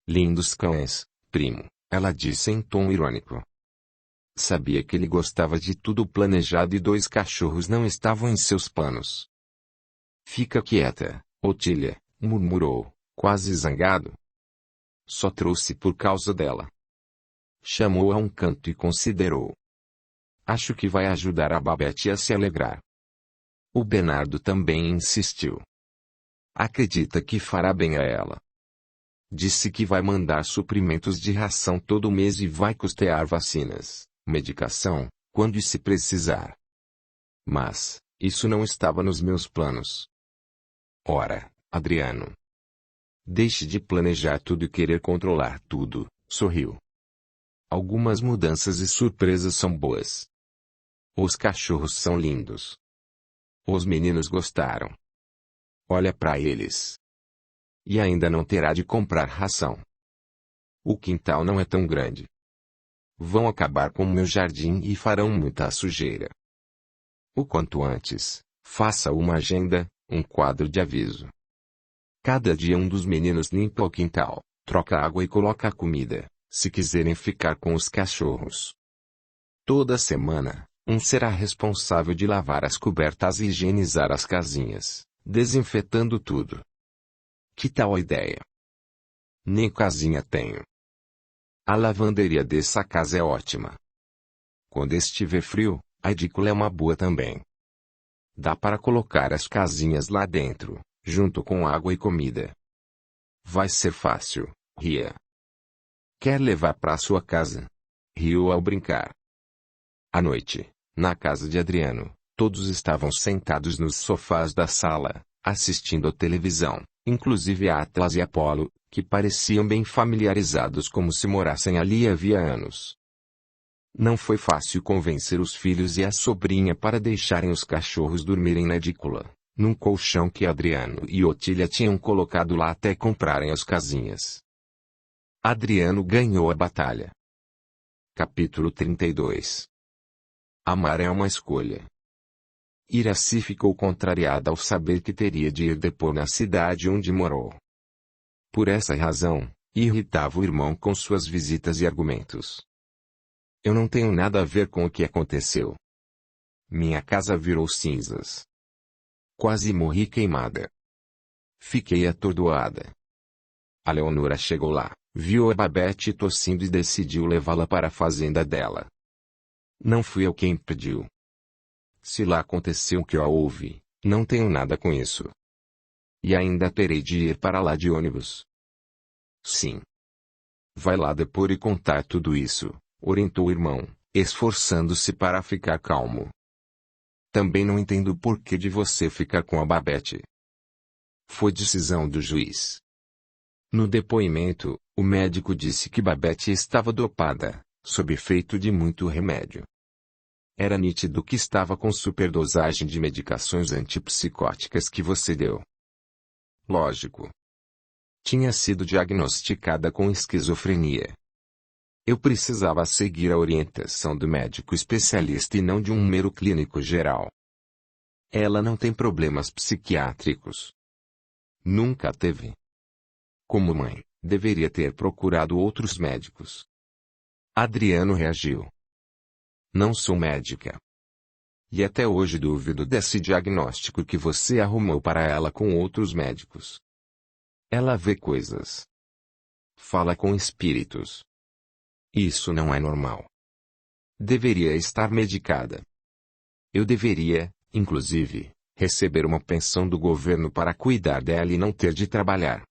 Lindos cães, primo, ela disse em tom irônico. Sabia que ele gostava de tudo planejado e dois cachorros não estavam em seus planos. Fica quieta, Otília, murmurou, quase zangado. Só trouxe por causa dela. Chamou-a a um canto e considerou. Acho que vai ajudar a Babette a se alegrar. O Bernardo também insistiu. Acredita que fará bem a ela. Disse que vai mandar suprimentos de ração todo mês e vai custear vacinas, medicação, quando se precisar. Mas, isso não estava nos meus planos. Ora, Adriano. Deixe de planejar tudo e querer controlar tudo, sorriu. Algumas mudanças e surpresas são boas. Os cachorros são lindos. Os meninos gostaram. Olha para eles. E ainda não terá de comprar ração. O quintal não é tão grande. Vão acabar com o meu jardim e farão muita sujeira. O quanto antes, faça uma agenda, um quadro de aviso. Cada dia um dos meninos limpa o quintal, troca água e coloca a comida, se quiserem ficar com os cachorros. Toda semana, um será responsável de lavar as cobertas e higienizar as casinhas, desinfetando tudo. Que tal a ideia? Nem casinha tenho. A lavanderia dessa casa é ótima. Quando estiver frio, a edícula é uma boa também. Dá para colocar as casinhas lá dentro, junto com água e comida. Vai ser fácil, ria. Quer levar para sua casa? Riu ao brincar. À noite, na casa de Adriano, todos estavam sentados nos sofás da sala, assistindo à televisão, inclusive Atlas e Apolo, que pareciam bem familiarizados como se morassem ali havia anos. Não foi fácil convencer os filhos e a sobrinha para deixarem os cachorros dormirem na edícula, num colchão que Adriano e Otília tinham colocado lá até comprarem as casinhas. Adriano ganhou a batalha. Capítulo 32. Amar é uma escolha. Iraci ficou contrariada ao saber que teria de ir depor na cidade onde morou. Por essa razão, irritava o irmão com suas visitas e argumentos. Eu não tenho nada a ver com o que aconteceu. Minha casa virou cinzas. Quase morri queimada. Fiquei atordoada. A Leonora chegou lá, viu a Babette tossindo e decidiu levá-la para a fazenda dela. Não fui eu quem pediu. Se lá aconteceu o que eu houve, não tenho nada com isso. E ainda terei de ir para lá de ônibus. Sim. Vai lá depor e contar tudo isso, orientou o irmão, esforçando-se para ficar calmo. Também não entendo o porquê de você ficar com a Babette. Foi decisão do juiz. No depoimento, o médico disse que Babette estava dopada, sob efeito de muito remédio. Era nítido que estava com superdosagem de medicações antipsicóticas que você deu. Lógico. Tinha sido diagnosticada com esquizofrenia. Eu precisava seguir a orientação do médico especialista e não de um mero clínico geral. Ela não tem problemas psiquiátricos. Nunca teve. Como mãe, deveria ter procurado outros médicos. Adriano reagiu. Não sou médica. E até hoje duvido desse diagnóstico que você arrumou para ela com outros médicos. Ela vê coisas. Fala com espíritos. Isso não é normal. Deveria estar medicada. Eu deveria, inclusive, receber uma pensão do governo para cuidar dela e não ter de trabalhar.